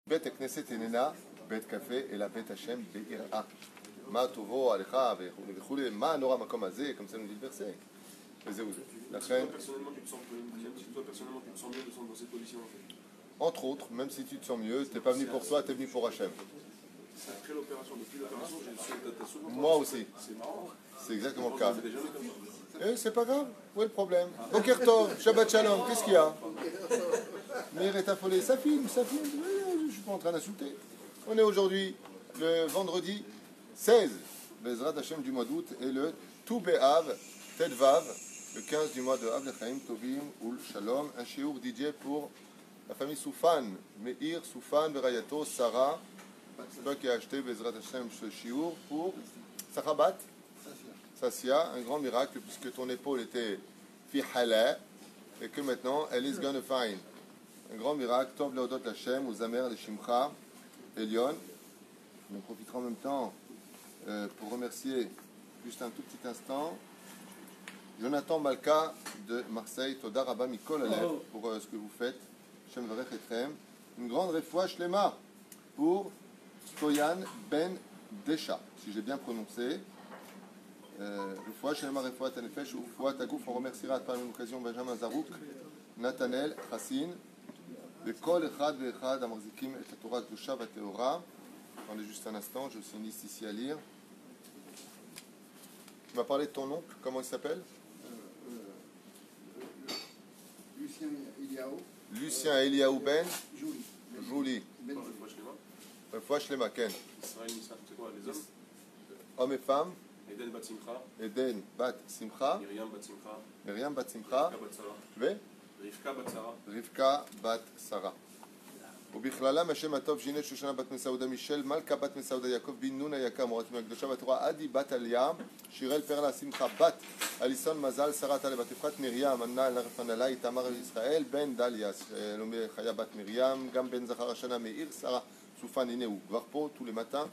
בית הכנסת איננה בית קפה, אלא בית השם ביראה. מה טובו עליך וכולי, מה נורא המקום הזה, comme ça nous dit le verset. וזהו זה. לכן, entre autres, même si tu te sens mieux, tu n'es pas venu pour toi, tu es venu pour Hachem. Après l'opération, depuis l'opération, j'ai su être souvent. Moi aussi. C'est marrant. C'est exactement le cas. Et c'est pas grave. Où est le problème? Boker Tov, Shabbat Shalom, qu'est-ce qu'il y a? Meir est affolé, ça filme. Je ne suis pas en train d'insulter. On est aujourd'hui le vendredi 16, Bezrat Hashem du mois d'août, et le Tou Be'av, Tet Vav, le 15 du mois de Av Lechaim Tovim Ul Shalom, un shiur DJ pour la famille Soufan, Meir, Soufan, Berayato, Sarah. C'est toi qui as acheté Bezrat Hashem ce shiur pour Sachabat Sassia, un grand miracle puisque ton épaule était fi hala et que maintenant elle is gonna find. Un grand miracle, Tov Leodot Hashem, aux Amer, les Shimcha, Elion. On profitera en même temps pour remercier juste un tout petit instant Jonathan Malka de Marseille, Toda Rabba Mikol Alev pour ce que vous faites. Shem Varech Etrem. Une grande refoua shlema pour Stoyan Ben Desha, si j'ai bien prononcé. Refoua shlema, refoua tanefesh, refoua tagouf. On remerciera par une occasion Benjamin Zarouk, Nathanael Hassin, Bekol Echad Ve'echad Amarzikim et Torah Kedusha Vateora. Attendez juste un instant, j'ai aussi une liste ici à lire. Tu m'as parlé de ton oncle, comment il s'appelle? Lucien Eliaou. Lucien Eliaou Ben Jouli. Refoua Shlema. Ken. Israël, c'est quoi, les hommes? Hommes et femmes. Eden Bat Simcha. Eden Bat Simcha. Myriam Bat Simcha. Myriam Bat Simcha. Rivka Bat Sarah. Ve Rivka Bat Sarah. Rivka Bat Sarah. ובכללם השם הטוב ג'ינת שושנה בת מסעודה מישל מלכה בת מסעודה יעקב בן נון היקר מורתים הקדושה בתורה עדי בת עליה שיראל פרלה שמחה בת אליסון מזל שרה טלי בת יפחת מרים ענה נרפנלה איתמר ישראל בן דליה לומי חיה בת מרים גם בן זכר השנה מאיר שרה סופן הנה הוא כבר פה tous les matins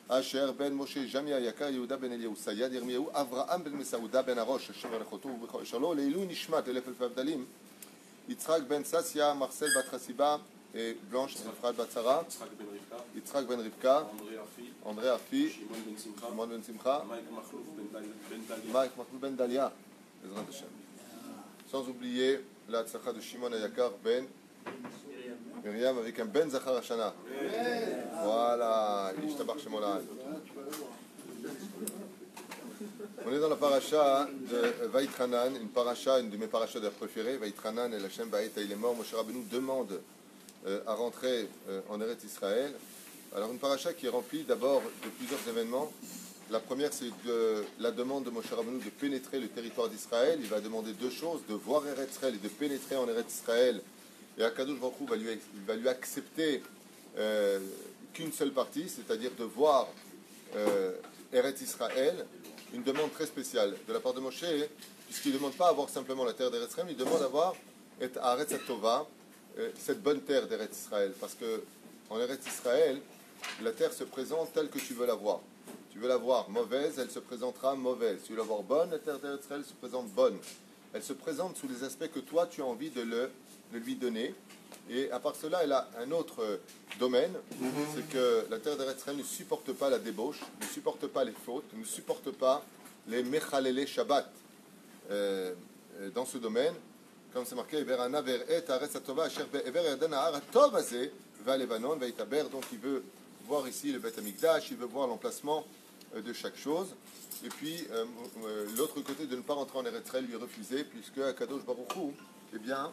אשר בן משה ג'מיה היקר יהודה בן אליהו סייד ירמיהו אברהם בן מסעודה בן הראש השם ברכותו ובכל שלו לעילוי נשמת אלף אלפי הבדלים יצחק בן ססיה מרסל בת חסיבה et Blanche Efrat Batsara, Yitzhak Ben Rivka, André Afi, Shimon Ben Simcha, Mike Makhlou Ben Dalia, Ezrat Hashem. Sans oublier la tzlacha de Shimon Ayakar Ben Miriam avec un Ben Zachar Hashana. Voilà, Ishtabach Shemolai. On est dans la paracha de Vaïtranan, une de mes parachas préférées. Vaïtranan et Hashem Vaïta, il est mort. Moshe Rabbeinu demande à rentrer en Eretz Israël. Alors une paracha qui est remplie d'abord de plusieurs événements. La première, c'est la demande de Moshe Rabbeinu de pénétrer le territoire d'Israël. Il va demander deux choses, de voir Eretz Israël et de pénétrer en Eretz Israël. Et Akadosh Baruch Hu va lui accepter qu'une seule partie, c'est-à-dire de voir Eretz Israël. Une demande très spéciale de la part de Moshe, puisqu'il ne demande pas à voir simplement la terre d'Eretz Israël, il demande à voir Eretz Tova, cette bonne terre d'Eretz Israël, parce que en Eretz Israël, la terre se présente telle que tu veux la voir. Tu veux la voir mauvaise, elle se présentera mauvaise. Tu veux la voir bonne, la terre d'Eretz Israël se présente bonne. Elle se présente sous les aspects que toi tu as envie de lui donner. Et à part cela, elle a un autre domaine, c'est que la terre d'Eretz Israël ne supporte pas la débauche, ne supporte pas les fautes, ne supporte pas les mechalele Shabbat. Dans ce domaine, comme c'est marqué, donc il veut voir ici le Beth Amikdash, il veut voir l'emplacement de chaque chose. Et puis, l'autre côté de ne pas rentrer en Eretz Israël lui est refusé, puisque Akadosh Baruch Hu, eh bien,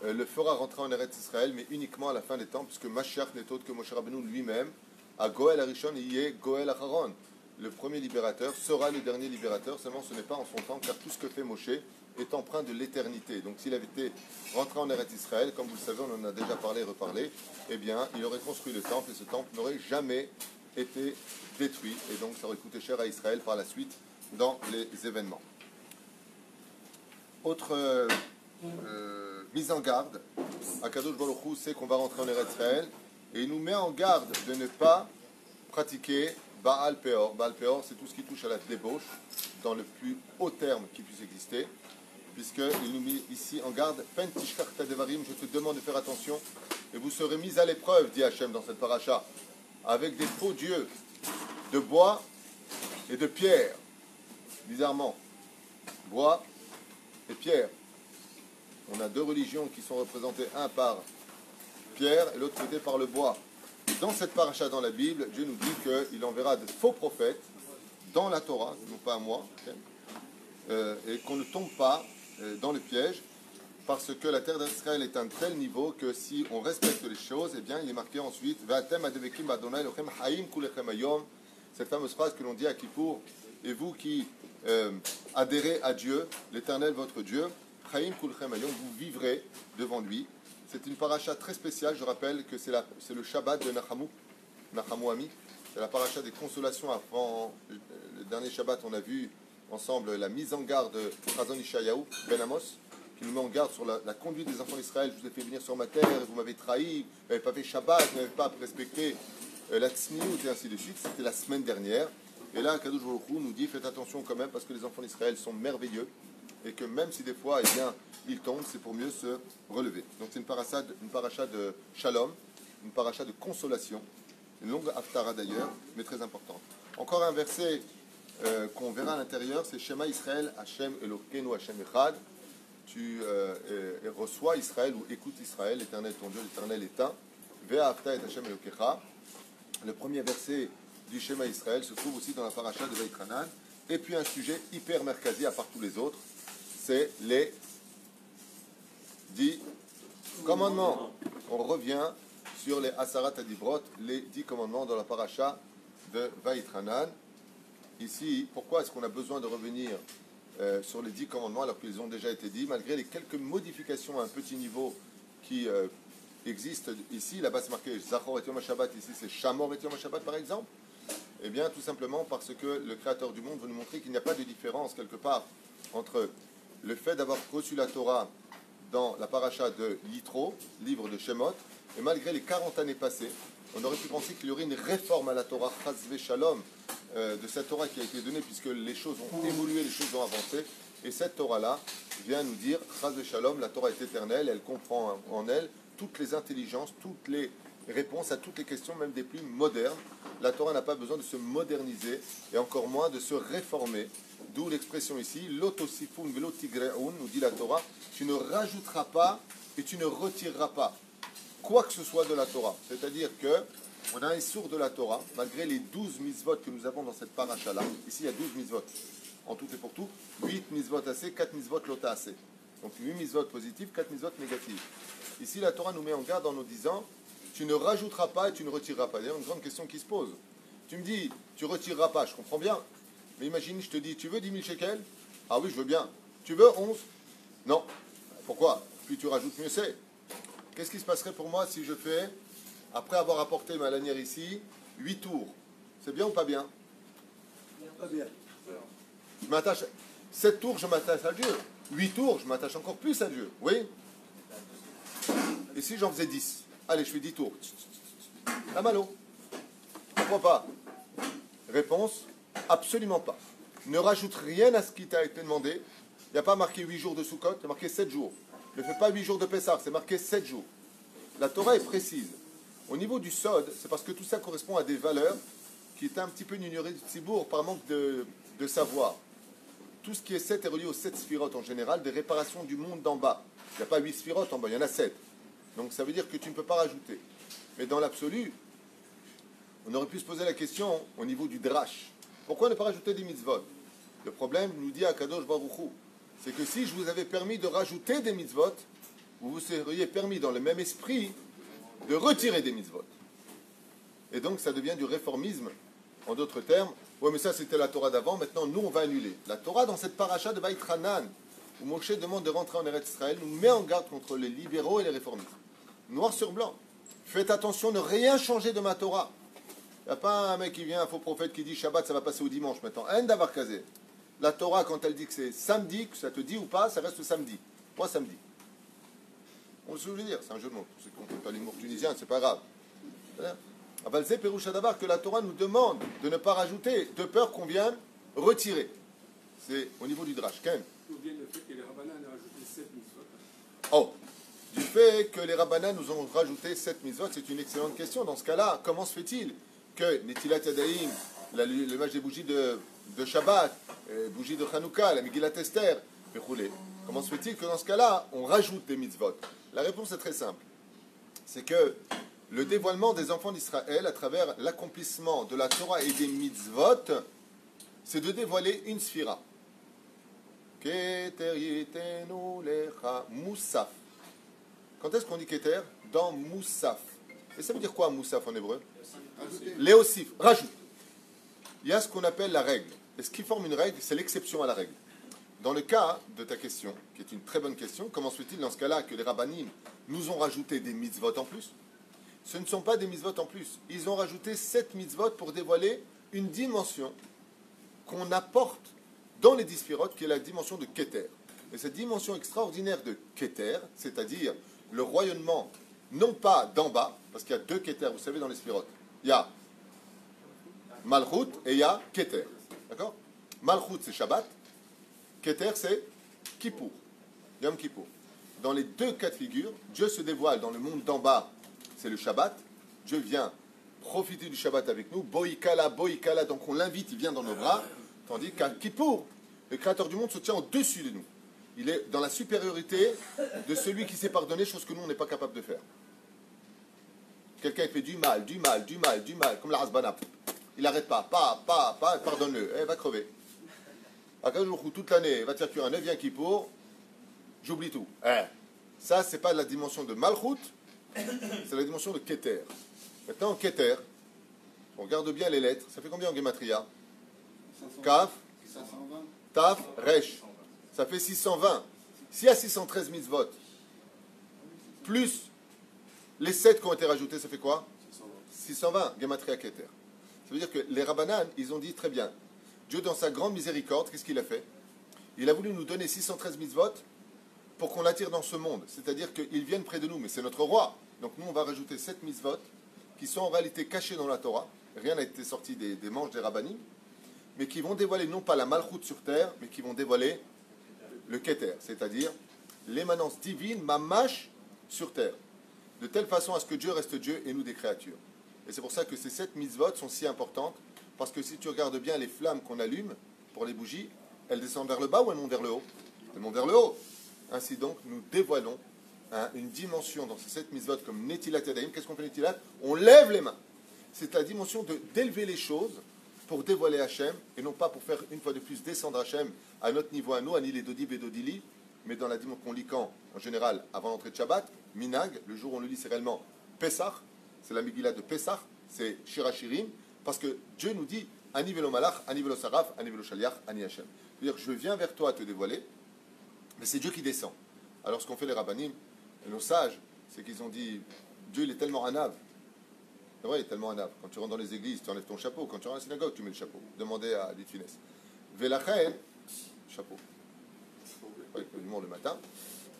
le fera rentrer en Eretz Israël, mais uniquement à la fin des temps, puisque Mashiach n'est autre que Moshe Rabbeinu lui-même, à Goël Arishon, il y est Goël Acharon. Le premier libérateur sera le dernier libérateur, seulement ce n'est pas en son temps, car tout ce que fait Moshe est empreint de l'éternité. Donc s'il avait été rentré en Eretz Israël, comme vous le savez, on en a déjà parlé et reparlé, eh bien, il aurait construit le temple, et ce temple n'aurait jamais été détruit, et donc ça aurait coûté cher à Israël par la suite dans les événements. Autre mise en garde, Akadosh Baruch Hu sait qu'on va rentrer en Eretz Israël, et il nous met en garde de ne pas pratiquer Baal Peor. Baal Peor, c'est tout ce qui touche à la débauche, dans le plus haut terme qui puisse exister, puisqu'il nous met ici en garde, Pen Tishkach Tadevarim, je te demande de faire attention et vous serez mis à l'épreuve, dit Hachem dans cette paracha, avec des faux dieux de bois et de pierre. Bizarrement, bois et pierre. On a deux religions qui sont représentées, un par pierre et l'autre côté par le bois. Dans cette paracha dans la Bible, Dieu nous dit qu'il enverra de faux prophètes dans la Torah, non pas à moi, et qu'on ne tombe pas dans le piège, parce que la terre d'Israël est à un tel niveau que si on respecte les choses, eh bien il est marqué ensuite cette fameuse phrase que l'on dit à Kippour, et vous qui adhérez à Dieu, l'Éternel votre Dieu, vous vivrez devant lui. C'est une paracha très spéciale, je rappelle que c'est le Shabbat de Nachamu Ami, c'est la paracha des consolations. Avant le dernier Shabbat, on a vu ensemble la mise en garde de Chazon Ishayahu, Ben Amos, qui nous met en garde sur la conduite des enfants d'Israël. Je vous ai fait venir sur ma terre, vous m'avez trahi, vous n'avez pas fait Shabbat, vous n'avez pas respecté la Tzniout et ainsi de suite. C'était la semaine dernière. Et là, Kadosh Baruch Hu nous dit, faites attention quand même, parce que les enfants d'Israël sont merveilleux, et que même si des fois, eh bien, ils tombent, c'est pour mieux se relever. Donc c'est une paracha de Shalom, une paracha de consolation, une longue haftara d'ailleurs, mais très importante. Encore un verset qu'on verra à l'intérieur, c'est Shema Israël, Hashem Elokeinu, Hashem Echad. Tu reçois Israël ou écoute Israël, l'Éternel ton Dieu, l'Éternel est un. Vea Hafta et Hashem Elokecha. Le premier verset du Shema Israël se trouve aussi dans la paracha de Vaïtranan. Et puis un sujet hyper merkazi à part tous les autres, c'est les 10 commandements. On revient sur les Asarat Adibrot, les 10 commandements dans la paracha de Vaïtranan. Ici, pourquoi est-ce qu'on a besoin de revenir sur les 10 commandements alors qu'ils ont déjà été dits, malgré les quelques modifications à un petit niveau qui existent ici? Là-bas c'est marqué Zachor et Yom HaShabbat, ici c'est Shamor et Yom HaShabbat par exemple. Eh bien tout simplement parce que le Créateur du monde veut nous montrer qu'il n'y a pas de différence quelque part entre le fait d'avoir reçu la Torah dans la paracha de Yitro, livre de Shemot, et malgré les 40 années passées, on aurait pu penser qu'il y aurait une réforme à la Torah, Chas Shalom, de cette Torah qui a été donnée, puisque les choses ont évolué, les choses ont avancé, et cette Torah-là vient nous dire, Chas Shalom, la Torah est éternelle, elle comprend en elle toutes les intelligences, toutes les réponses à toutes les questions, même des plus modernes. La Torah n'a pas besoin de se moderniser, et encore moins de se réformer, d'où l'expression ici, Lotosifun velo tigreun, nous dit la Torah, tu ne rajouteras pas et tu ne retireras pas quoi que ce soit de la Torah. C'est-à-dire que on a un sourd de la Torah, malgré les 12 mitzvot que nous avons dans cette paracha-là. Ici, il y a 12 mitzvot, en tout et pour tout. 8 mitzvot assez, 4 mitzvot lota assez. Donc 8 mitzvot positifs, 4 mitzvot négatifs. Ici, la Torah nous met en garde en nous disant, tu ne rajouteras pas et tu ne retireras pas. D'ailleurs, une grande question qui se pose. Tu me dis, tu ne retireras pas, je comprends bien. Mais imagine, je te dis, tu veux 10 000 shekels? Ah oui, je veux bien. Tu veux 11? Non. Pourquoi? Puis tu rajoutes, mieux c'est. Qu'est-ce qui se passerait pour moi si je fais, après avoir apporté ma lanière ici, 8 tours? C'est bien ou pas bien? Pas bien. Je m'attache. 7 tours, je m'attache à Dieu. 8 tours, je m'attache encore plus à Dieu. Oui? Et si j'en faisais 10? Allez, je fais 10 tours. La malo. Pourquoi pas? Réponse, absolument pas. Ne rajoute rien à ce qui t'a été demandé. Il n'y a pas marqué 8 jours de Sukkot, il y a marqué 7 jours. Ne fais pas 8 jours de Pessah, c'est marqué 7 jours. La Torah est précise. Au niveau du Sod, c'est parce que tout ça correspond à des valeurs qui étaient un petit peu ignorées du Tzibour par manque de savoir. Tout ce qui est 7 est relié aux 7 sphirotes en général, des réparations du monde d'en bas. Il n'y a pas 8 sphirotes en bas, il y en a 7. Donc ça veut dire que tu ne peux pas rajouter. Mais dans l'absolu, on aurait pu se poser la question au niveau du drash. Pourquoi ne pas rajouter des mitzvot? Le problème, nous dit Akadosh Baruch Hu, c'est que si je vous avais permis de rajouter des mitzvot, vous vous seriez permis dans le même esprit de retirer des mitzvot. Et donc ça devient du réformisme. En d'autres termes, ouais mais ça c'était la Torah d'avant, maintenant nous on va annuler. La Torah dans cette paracha de Vaïtranan, où Moshe demande de rentrer en Eretz Israël, nous met en garde contre les libéraux et les réformistes. Noir sur blanc. Faites attention, ne rien changer de ma Torah. Il n'y a pas un mec qui vient, un faux prophète qui dit Shabbat ça va passer au dimanche maintenant. En d'avoir casé. La Torah, quand elle dit que c'est samedi, que ça te dit ou pas, ça reste samedi. Moi, samedi. On se veut dire, c'est un jeu de mots. C'est qu'on ne fait pas l'humour tunisien, c'est pas grave. Avalzé Peroucha Davar, que la Torah nous demande de ne pas rajouter, de peur qu'on vienne retirer. C'est au niveau du drash. Quand même. Ou bien le fait que les Rabbanan aient rajouté 7 mitzvot. Oh, du fait que les Rabbanan nous ont rajouté 7 mitzvot, c'est une excellente question. Dans ce cas-là, comment se fait-il que Netilat Yadayim, le match des bougies de Shabbat, bougies de Hanouka, la Megillat Esther, comment se fait-il que dans ce cas-là, on rajoute des mitzvot? La réponse est très simple. C'est que le dévoilement des enfants d'Israël à travers l'accomplissement de la Torah et des mitzvot, c'est de dévoiler une sphira. Keter yitenu lecha Moussaf. Quand est-ce qu'on dit Keter? Dans Moussaf. Et ça veut dire quoi Moussaf en hébreu? Léosif, rajoute. Il y a ce qu'on appelle la règle. Et ce qui forme une règle, c'est l'exception à la règle. Dans le cas de ta question, qui est une très bonne question, comment se fait-il dans ce cas-là que les rabbanim nous ont rajouté des mitzvot en plus? Ce ne sont pas des mitzvot en plus. Ils ont rajouté 7 mitzvot pour dévoiler une dimension qu'on apporte dans les 10 sphirotes, qui est la dimension de Keter. Et cette dimension extraordinaire de Keter, c'est-à-dire le royaunement, non pas d'en bas, parce qu'il y a 2 Keter, vous savez, dans les sphirotes. Il y a Malchut et il y a Keter. D'accord? Malchut, c'est Shabbat. Keter, c'est Kippour. Yom Kippour. Dans les 2 cas de figure, Dieu se dévoile dans le monde d'en bas, c'est le Shabbat. Dieu vient profiter du Shabbat avec nous. Boïkala, Boïkala, donc on l'invite, il vient dans nos bras. Tandis qu'à Kippour, le Créateur du monde se tient au-dessus de nous. Il est dans la supériorité de celui qui s'est pardonné, chose que nous, on n'est pas capable de faire. Quelqu'un fait du mal, comme la Rasbana. Il n'arrête pas, pardonne-le, il va crever. Toute l'année, il va te faire cuire un œuf, vient Kippour, j'oublie tout. Ça, c'est pas la dimension de Malchut, c'est la dimension de Keter. Maintenant, Keter, on regarde bien les lettres, ça fait combien en Gematria? Kaf, Taf, Resh. Ça fait 620. S'il y a 613 mitzvot, plus les 7 qui ont été rajoutés, ça fait quoi? 620, Gematria Keter. Ça veut dire que les Rabbanan, ils ont dit très bien. Dieu, dans sa grande miséricorde, qu'est-ce qu'il a fait? Il a voulu nous donner 613 mitzvot pour qu'on l'attire dans ce monde. C'est-à-dire qu'ils viennent près de nous, mais c'est notre roi. Donc nous, on va rajouter 7 mitzvot qui sont en réalité cachés dans la Torah. Rien n'a été sorti des manches des Rabbanim, mais qui vont dévoiler non pas la Malchut sur terre, mais qui vont dévoiler le Keter, c'est-à-dire l'émanence divine, Mamash, sur terre. De telle façon à ce que Dieu reste Dieu et nous des créatures. Et c'est pour ça que ces 7 mitzvot sont si importantes, parce que si tu regardes bien les flammes qu'on allume pour les bougies, elles descendent vers le bas ou elles montent vers le haut? Elles montent vers le haut. Ainsi donc, nous dévoilons une dimension dans ces 7 mitzvot comme Netilat Yadayim. Qu'est-ce qu'on fait Netilat? On lève les mains. C'est la dimension d'élever les choses pour dévoiler Hachem, et non pas pour faire une fois de plus descendre Hachem à notre niveau à nous, Ani les Dodi Bedodili, mais dans la dimension qu'on lit quand, en général, avant l'entrée de Shabbat, Minag, le jour où on le lit, c'est réellement Pesach, c'est la Megillah de Pesach, c'est Shirachirim, parce que Dieu nous dit Ani velo malach, Ani velo saraf, Ani velo shaliach, Ani Hachem. C'est-à-dire, je viens vers toi te dévoiler, mais c'est Dieu qui descend. Alors, ce qu'ont fait les rabbanim, et nos sages, c'est qu'ils ont dit Dieu, il est tellement anav. C'est vrai, il est tellement anav. Quand tu rentres dans les églises, tu enlèves ton chapeau. Quand tu rentres à la synagogue, tu mets le chapeau. Demandez à Edith Finesse. Velachen, chapeau. Avec l'humour le matin.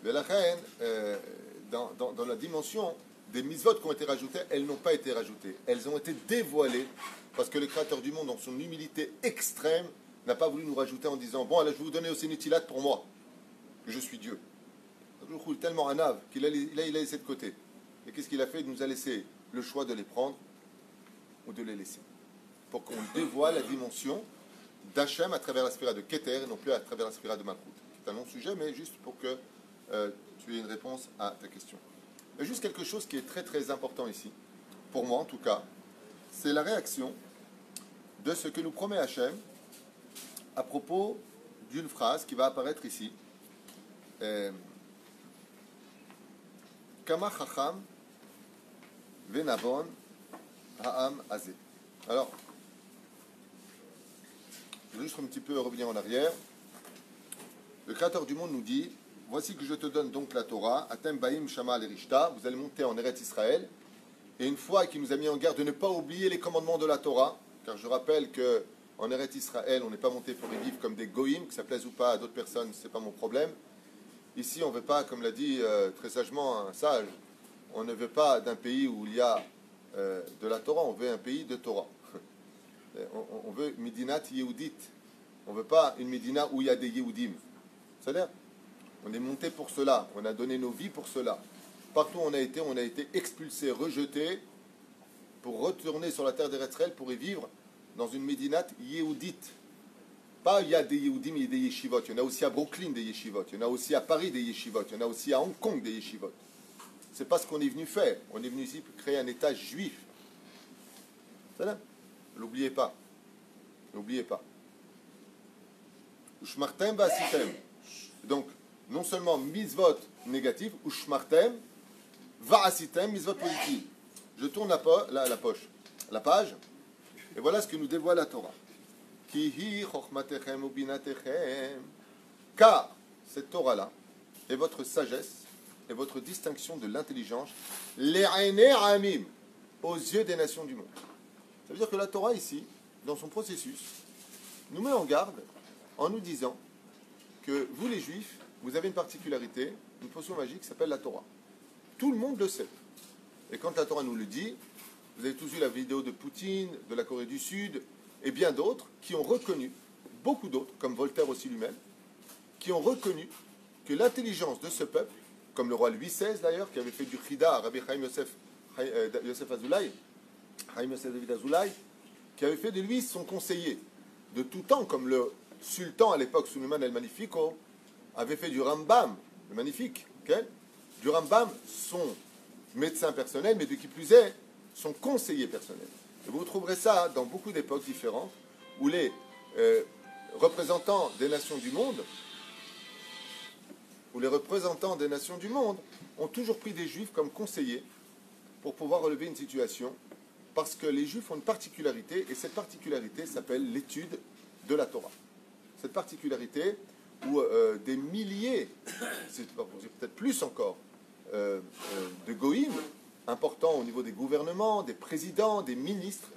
Velachen, dans la dimension des mitzvot qui ont été rajoutées, elles n'ont pas été rajoutées. Elles ont été dévoilées parce que le Créateur du monde, dans son humilité extrême, n'a pas voulu nous rajouter en disant bon, allez, je vais vous donner aussi Netilat pour moi, que je suis Dieu. Il est tellement anav qu'il a laissé de côté. Et qu'est-ce qu'il a fait? Il nous a laissé le choix de les prendre ou de les laisser. Pour qu'on dévoile la dimension d'Hachem à travers la sphère de Keter et non plus à travers la sphère de Malchut. C'est un long sujet, mais juste pour que tu aies une réponse à ta question. Il y a juste quelque chose qui est très très important ici, pour moi en tout cas, c'est la réaction de ce que nous promet Hachem à propos d'une phrase qui va apparaître ici. Kama chacham venabon ha'am azeh. Alors, je vais juste un petit peu revenir en arrière. Le Créateur du monde nous dit voici que je te donne donc la Torah, Atem Baim Shama Lerishta, vous allez monter en Eretz Israël. Et une fois qu'il nous a mis en garde de ne pas oublier les commandements de la Torah, car je rappelle que en Eretz Israël, on n'est pas monté pour y vivre comme des goïms, que ça plaise ou pas à d'autres personnes, c'est pas mon problème. Ici, on ne veut pas, comme l'a dit très sagement un sage, on ne veut pas d'un pays où il y a de la Torah, on veut un pays de Torah. On veut Medinat Yehudit. On ne veut pas une Médina où il y a des Yehudim. C'est-à-dire, on est monté pour cela, on a donné nos vies pour cela. Partout où on a été expulsés, rejetés, pour retourner sur la terre d'Eretz-Israël pour y vivre dans une médinate yéhoudite. Pas il y a des yéhoudim, il y a des yeshivot. Il y en a aussi à Brooklyn des yeshivot. Il y en a aussi à Paris des yeshivot. Il y en a aussi à Hong Kong des yeshivot. C'est pas ce qu'on est venu faire. On est venu ici pour créer un État juif. C'est là. N'oubliez pas. N'oubliez pas. Ushmartem va'asitem. Donc, non seulement mitzvot négatif, ushmartem va'asitem, mitzvot positif. Je tourne la page, et voilà ce que nous dévoile la Torah. Kihi chochmatechem ubinatechem. Car cette Torah-là est votre sagesse et votre distinction de l'intelligence, le'ainei amim, aux yeux des nations du monde. Ça veut dire que la Torah ici, dans son processus, nous met en garde en nous disant que vous les Juifs, vous avez une particularité, une potion magique qui s'appelle la Torah. Tout le monde le sait. Et quand la Torah nous le dit, vous avez tous vu la vidéo de Poutine, de la Corée du Sud, et bien d'autres qui ont reconnu, beaucoup d'autres, comme Voltaire aussi lui-même, qui ont reconnu que l'intelligence de ce peuple, comme le roi Louis XVI d'ailleurs, qui avait fait du Chida à Rabbi Chaim Yosef Azoulay, Chaim Yosef David Azoulay, qui avait fait de lui son conseiller de tout temps, comme le sultan à l'époque, Suleiman el Magnifico, avait fait du Rambam, le magnifique, okay, du Rambam son médecin personnel, mais de qui plus est, son conseiller personnel. Et vous trouverez ça dans beaucoup d'époques différentes, où les représentants des nations du monde, ont toujours pris des Juifs comme conseillers pour pouvoir relever une situation, parce que les Juifs ont une particularité, et cette particularité s'appelle l'étude de la Torah. Cette particularité où des milliers, c'est peut-être plus encore, de goïm importants au niveau des gouvernements, des présidents, des ministres,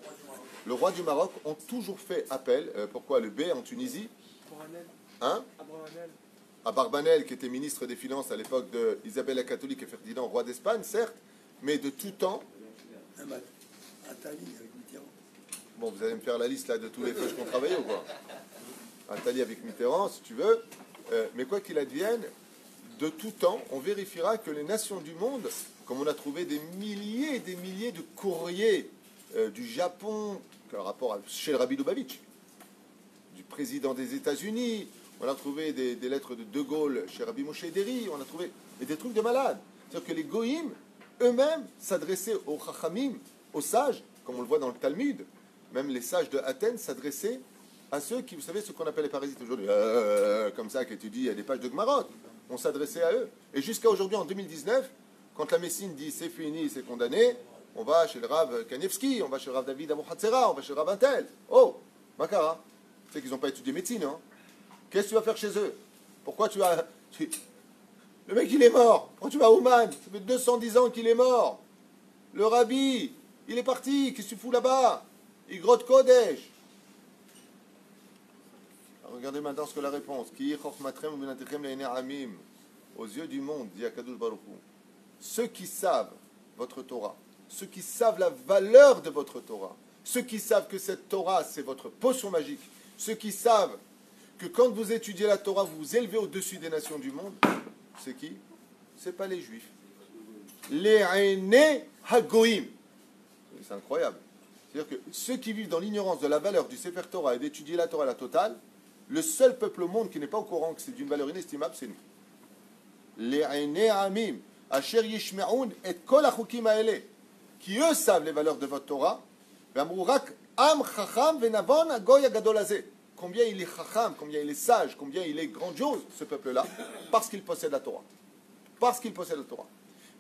le roi du Maroc ont toujours fait appel. Pourquoi le B en Tunisie? Hein? À Barbanel, qui était ministre des Finances à l'époque d'Isabelle la Catholique et Ferdinand, roi d'Espagne, certes, mais de tout temps. Bon, vous allez me faire la liste là de tous les feuilles qu'on travaillait ou quoi? Attali avec Mitterrand, si tu veux. Mais quoi qu'il advienne, de tout temps, on vérifiera que les nations du monde, comme on a trouvé des milliers et des milliers de courriers du Japon, rapport chez le Rabbi Lubavitch, du président des États-Unis, on a trouvé des lettres de De Gaulle chez Rabbi Moshe Deri, on a trouvé des trucs de malades. C'est-à-dire que les goïms, eux-mêmes, s'adressaient aux chachamim, aux sages, comme on le voit dans le Talmud. Même les sages de Athènes s'adressaient à ceux qui, vous savez, ce qu'on appelle les parasites aujourd'hui, comme ça, qui étudient des pages de Gmarot. On s'adressait à eux. Et jusqu'à aujourd'hui, en 2019, quand la Messine dit c'est fini, c'est condamné, on va chez le Rav Kanievski, on va chez le Rav David Amohatzera, on va chez le Rav Intel. Oh, Makara, tu sais qu'ils n'ont pas étudié médecine, hein? Qu'est-ce que tu vas faire chez eux? Pourquoi tu vas... Le mec, il est mort. Pourquoi tu vas à Ouman? Ça fait 210 ans qu'il est mort. Le Rabbi, il est parti. Qu'est-ce que tu fous là-bas? Il grotte Kodesh. Regardez maintenant ce que la réponse. Aux yeux du monde, dit Akadosh Baruch Hu, ceux qui savent votre Torah, ceux qui savent la valeur de votre Torah, ceux qui savent que cette Torah, c'est votre potion magique, ceux qui savent que quand vous étudiez la Torah, vous vous élevez au-dessus des nations du monde, c'est qui? C'est pas les Juifs. Les Aînés Hagoïm. C'est incroyable. C'est-à-dire que ceux qui vivent dans l'ignorance de la valeur du Sefer Torah et d'étudier la Torah à la totale, le seul peuple au monde qui n'est pas au courant que c'est d'une valeur inestimable, c'est nous. Les Aînés Amim, Asher Yishme'un et Kol HaChukim Ha'ele, qui eux savent les valeurs de votre Torah, V'amrurak Am Chacham Venavon Agoy Agadol Hazeh. Combien il est chacham, combien il est sage, combien il est grandiose, ce peuple-là, parce qu'il possède la Torah. Parce qu'il possède la Torah.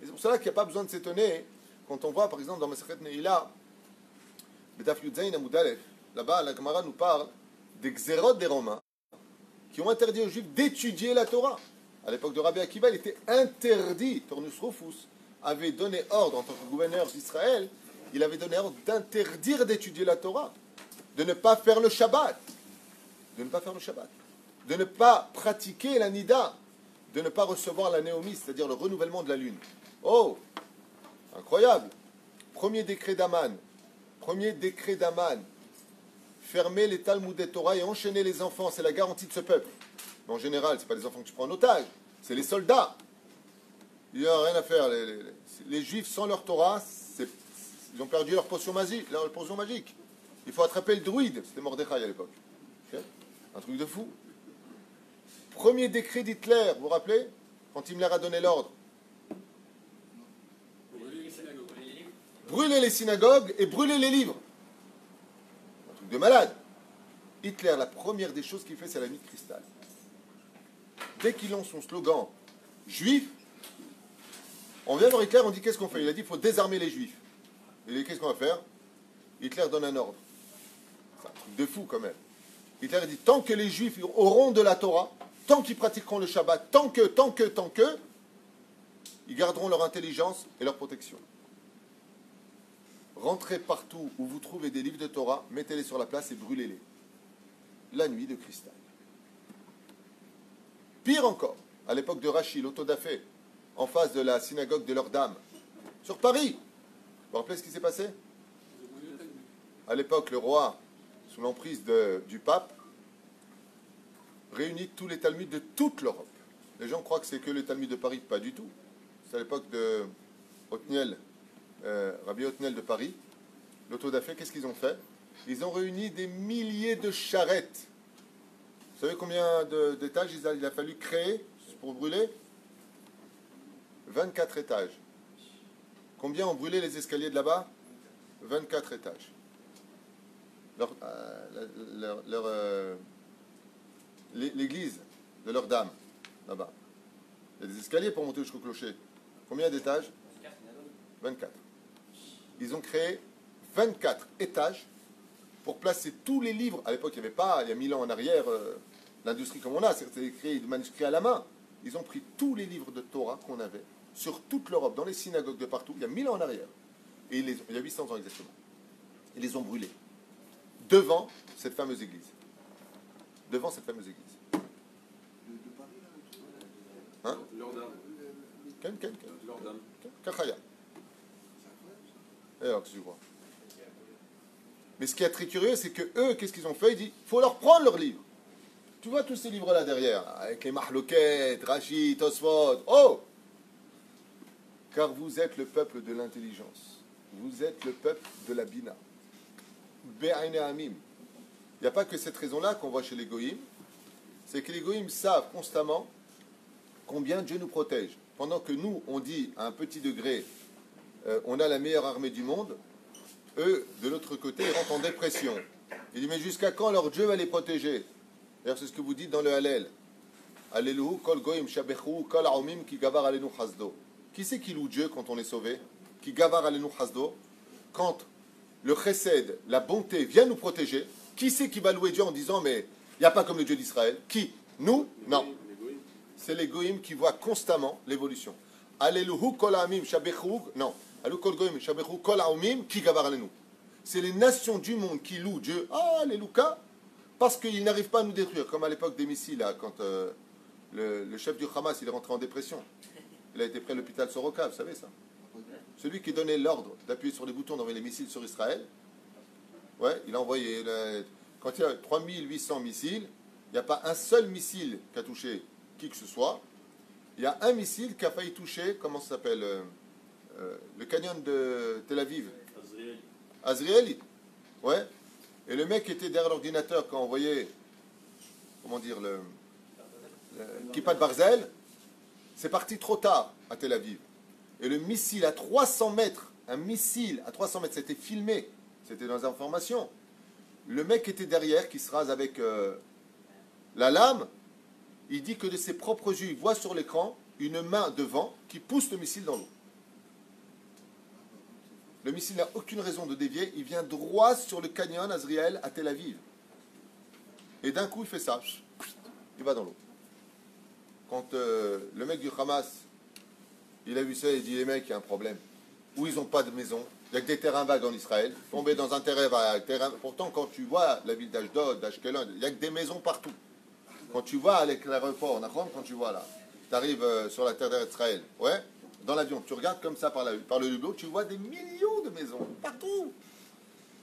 Et c'est pour cela qu'il n'y a pas besoin de s'étonner quand on voit, par exemple, dans Masechet Neila, Bedaf Yudzaïn Amud Aleph, là-bas, la Gemara nous parle des Xérot des Romains qui ont interdit aux Juifs d'étudier la Torah. À l'époque de Rabbi Akiva, il était interdit. Turnus Rufus avait donné ordre, en tant que gouverneur d'Israël, il avait donné ordre d'interdire d'étudier la Torah, de ne pas faire le Shabbat. De ne pas faire le Shabbat, de ne pas pratiquer la Nida, de ne pas recevoir la Néomis, c'est-à-dire le renouvellement de la lune. Oh, incroyable. Premier décret d'Aman, fermer les Talmud et Torah et enchaîner les enfants, c'est la garantie de ce peuple. Mais en général, ce n'est pas les enfants que tu prends en otage, c'est les soldats. Il n'y a rien à faire. Les Juifs, sans leur Torah, ils ont perdu leur potion magique. Il faut attraper le druide. C'était Mordechai à l'époque. Okay, un truc de fou. Premier décret d'Hitler, vous vous rappelez? Quand Himmler a donné l'ordre. Brûler les synagogues et brûler les livres. Un truc de malade. Hitler, la première des choses qu'il fait, c'est la nuit de cristal. Dès qu'il lance son slogan juif, on vient voir Hitler, on dit qu'est-ce qu'on fait? Il a dit il faut désarmer les juifs. Il dit qu'est-ce qu'on va faire? Hitler donne un ordre. C'est un truc de fou quand même. Hitler dit tant que les juifs auront de la Torah, tant qu'ils pratiqueront le Shabbat, tant que, ils garderont leur intelligence et leur protection. Rentrez partout où vous trouvez des livres de Torah, mettez-les sur la place et brûlez-les. La nuit de cristal. Pire encore, à l'époque de Rachid, l'autodafé, en face de la synagogue de Leur-Dame, sur Paris. Vous vous rappelez ce qui s'est passé? À l'époque, le roi, sous l'emprise du pape, réunit tous les Talmuds de toute l'Europe. Les gens croient que c'est que les Talmuds de Paris, pas du tout. C'est à l'époque de Otniel, Rabbi Otniel de Paris, l'autodafé, qu'est-ce qu'ils ont fait? Ils ont réuni des milliers de charrettes. Vous savez combien d'étages il a fallu créer pour brûler? 24 étages. Combien ont brûlé les escaliers de là-bas? 24 étages. L'église de leur dame, là-bas. Il y a des escaliers pour monter jusqu'au clocher. Combien d'étages? 24. Ils ont créé 24 étages pour placer tous les livres. À l'époque, il n'y avait pas, il y a 1000 ans en arrière, l'industrie comme on a, c'était écrit de manuscrits à la main. Ils ont pris tous les livres de Torah qu'on avait sur toute l'Europe, dans les synagogues de partout, il y a 1000 ans en arrière. Et il y a 800 ans exactement. Ils les ont brûlés. Devant cette fameuse église. Devant cette fameuse église. De Paris, là, Hein? Ken. Kachaya. Et alors, qu'est-ce que tu vois? Mais ce qui est très curieux, c'est que eux, qu'est-ce qu'ils ont fait? Ils disent, il faut leur prendre leurs livres. Tu vois tous ces livres-là derrière, avec les Mahloket, Rashi, Tosfot. Oh! Car vous êtes le peuple de l'intelligence. Vous êtes le peuple de la Bina. Be'aine Amim. Il n'y a pas que cette raison-là qu'on voit chez les Goïms. C'est que les Goïms savent constamment combien Dieu nous protège. Pendant que nous, on dit à un petit degré, on a la meilleure armée du monde, eux, de l'autre côté, ils rentrent en dépression. Ils disent, mais jusqu'à quand leur Dieu va les protéger? D'ailleurs, c'est ce que vous dites dans le Hallel. Alléluia, kol goyim shabechu, kol aumim ki gavar alenu chasdo. Qui c'est qui loue Dieu quand on est sauvé? Qui gavar alenu chasdo? Quand le chesed, la bonté, vient nous protéger, qui c'est qui va louer Dieu en disant, mais il n'y a pas comme le Dieu d'Israël? Qui? Nous? Non. C'est les goyim qui voient constamment l'évolution. Alléluia, kol aumim shabechu, non. Alléluia, kol goyim shabechu, kol aumim ki gavar alenu. C'est les nations du monde qui louent Dieu. Ah, Alléluia, parce qu'ils n'arrivent pas à nous détruire, comme à l'époque des missiles, là, quand le chef du Hamas il est rentré en dépression. Il a été près de l'hôpital Soroka, vous savez ça? Celui qui donnait l'ordre d'appuyer sur les boutons d'envoyer les missiles sur Israël, ouais, il a envoyé, quand il y a 3800 missiles, il n'y a pas un seul missile qui a touché qui que ce soit. Il y a un missile qui a failli toucher, comment ça s'appelle, le canyon de Tel Aviv. Azrieli. Ouais. Et le mec était derrière l'ordinateur quand on voyait, comment dire, le Kippat Barzel, c'est parti trop tard à Tel Aviv. Et le missile à 300 mètres, un missile à 300 mètres, c'était filmé, c'était dans les informations. Le mec était derrière, qui se rase avec la lame, il dit que de ses propres yeux, il voit sur l'écran une main devant qui pousse le missile dans l'eau. Le missile n'a aucune raison de dévier, il vient droit sur le canyon Azriel à Tel Aviv. Et d'un coup, il fait ça, il va dans l'eau. Quand le mec du Hamas, il a vu ça, il dit, les mecs, il y a un problème. Où ils n'ont pas de maison, il n'y a que des terrains vagues en Israël, tomber dans un terrain vague. Pourtant, quand tu vois la ville d'Ashdod, d'Ashkelon, il n'y a que des maisons partout. Quand tu vois à l'aéroport, quand tu vois là, tu arrives sur la terre d'Israël, ouais, dans l'avion, tu regardes comme ça par le hublot, tu vois des millions de maisons, partout.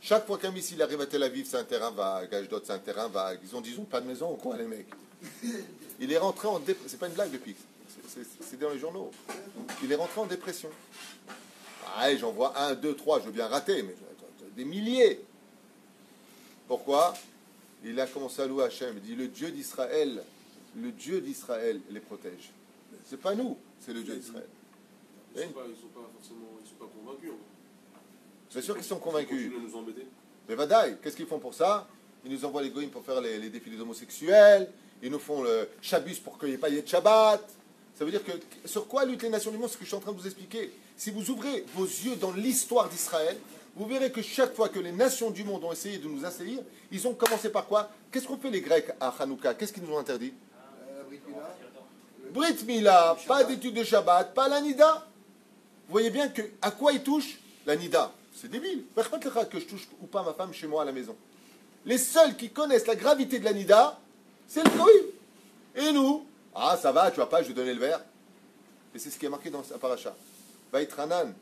Chaque fois qu'un missile arrive à Tel Aviv, c'est un terrain vague, Ashdod, c'est un terrain vague. Ils ont, disons, pas de maison ou quoi, les mecs? Il est rentré en dépression, c'est pas une blague depuis, c'est dans les journaux. Il est rentré en dépression. Ah, j'en vois 1, 2, 3, je veux bien rater, mais des milliers. Pourquoi? Il a commencé à louer Hachem. Il dit, le Dieu d'Israël les protège. C'est pas nous, c'est le Dieu d'Israël. Ils sont pas forcément, ils sont pas convaincus. C'est sûr qu'ils sont convaincus. Ils continuent à nous embêter. Mais Vadaï, qu'est-ce qu'ils font pour ça? Ils nous envoient les goïms pour faire les défilés d'homosexuels. Ils nous font le Shabbos pour qu'il n'y ait pas de Shabbat. Ça veut dire que sur quoi luttent les nations du monde? C'est ce que je suis en train de vous expliquer. Si vous ouvrez vos yeux dans l'histoire d'Israël, vous verrez que chaque fois que les nations du monde ont essayé de nous assaillir, ils ont commencé par quoi? Qu'est-ce qu'ont fait les Grecs à Hanouka? Qu'est-ce qu'ils nous ont interdit? Brit Mila, pas d'études de Shabbat, pas la Nida. Vous voyez bien que à quoi ils touchent? La Nida. C'est débile. Que je touche ou pas ma femme chez moi à la maison. Les seuls qui connaissent la gravité de la Nida, c'est le Goïm. Et nous, ah ça va, tu vas pas, je vais donner le verre. Et c'est ce qui est marqué dans sa paracha. Vaïtranan,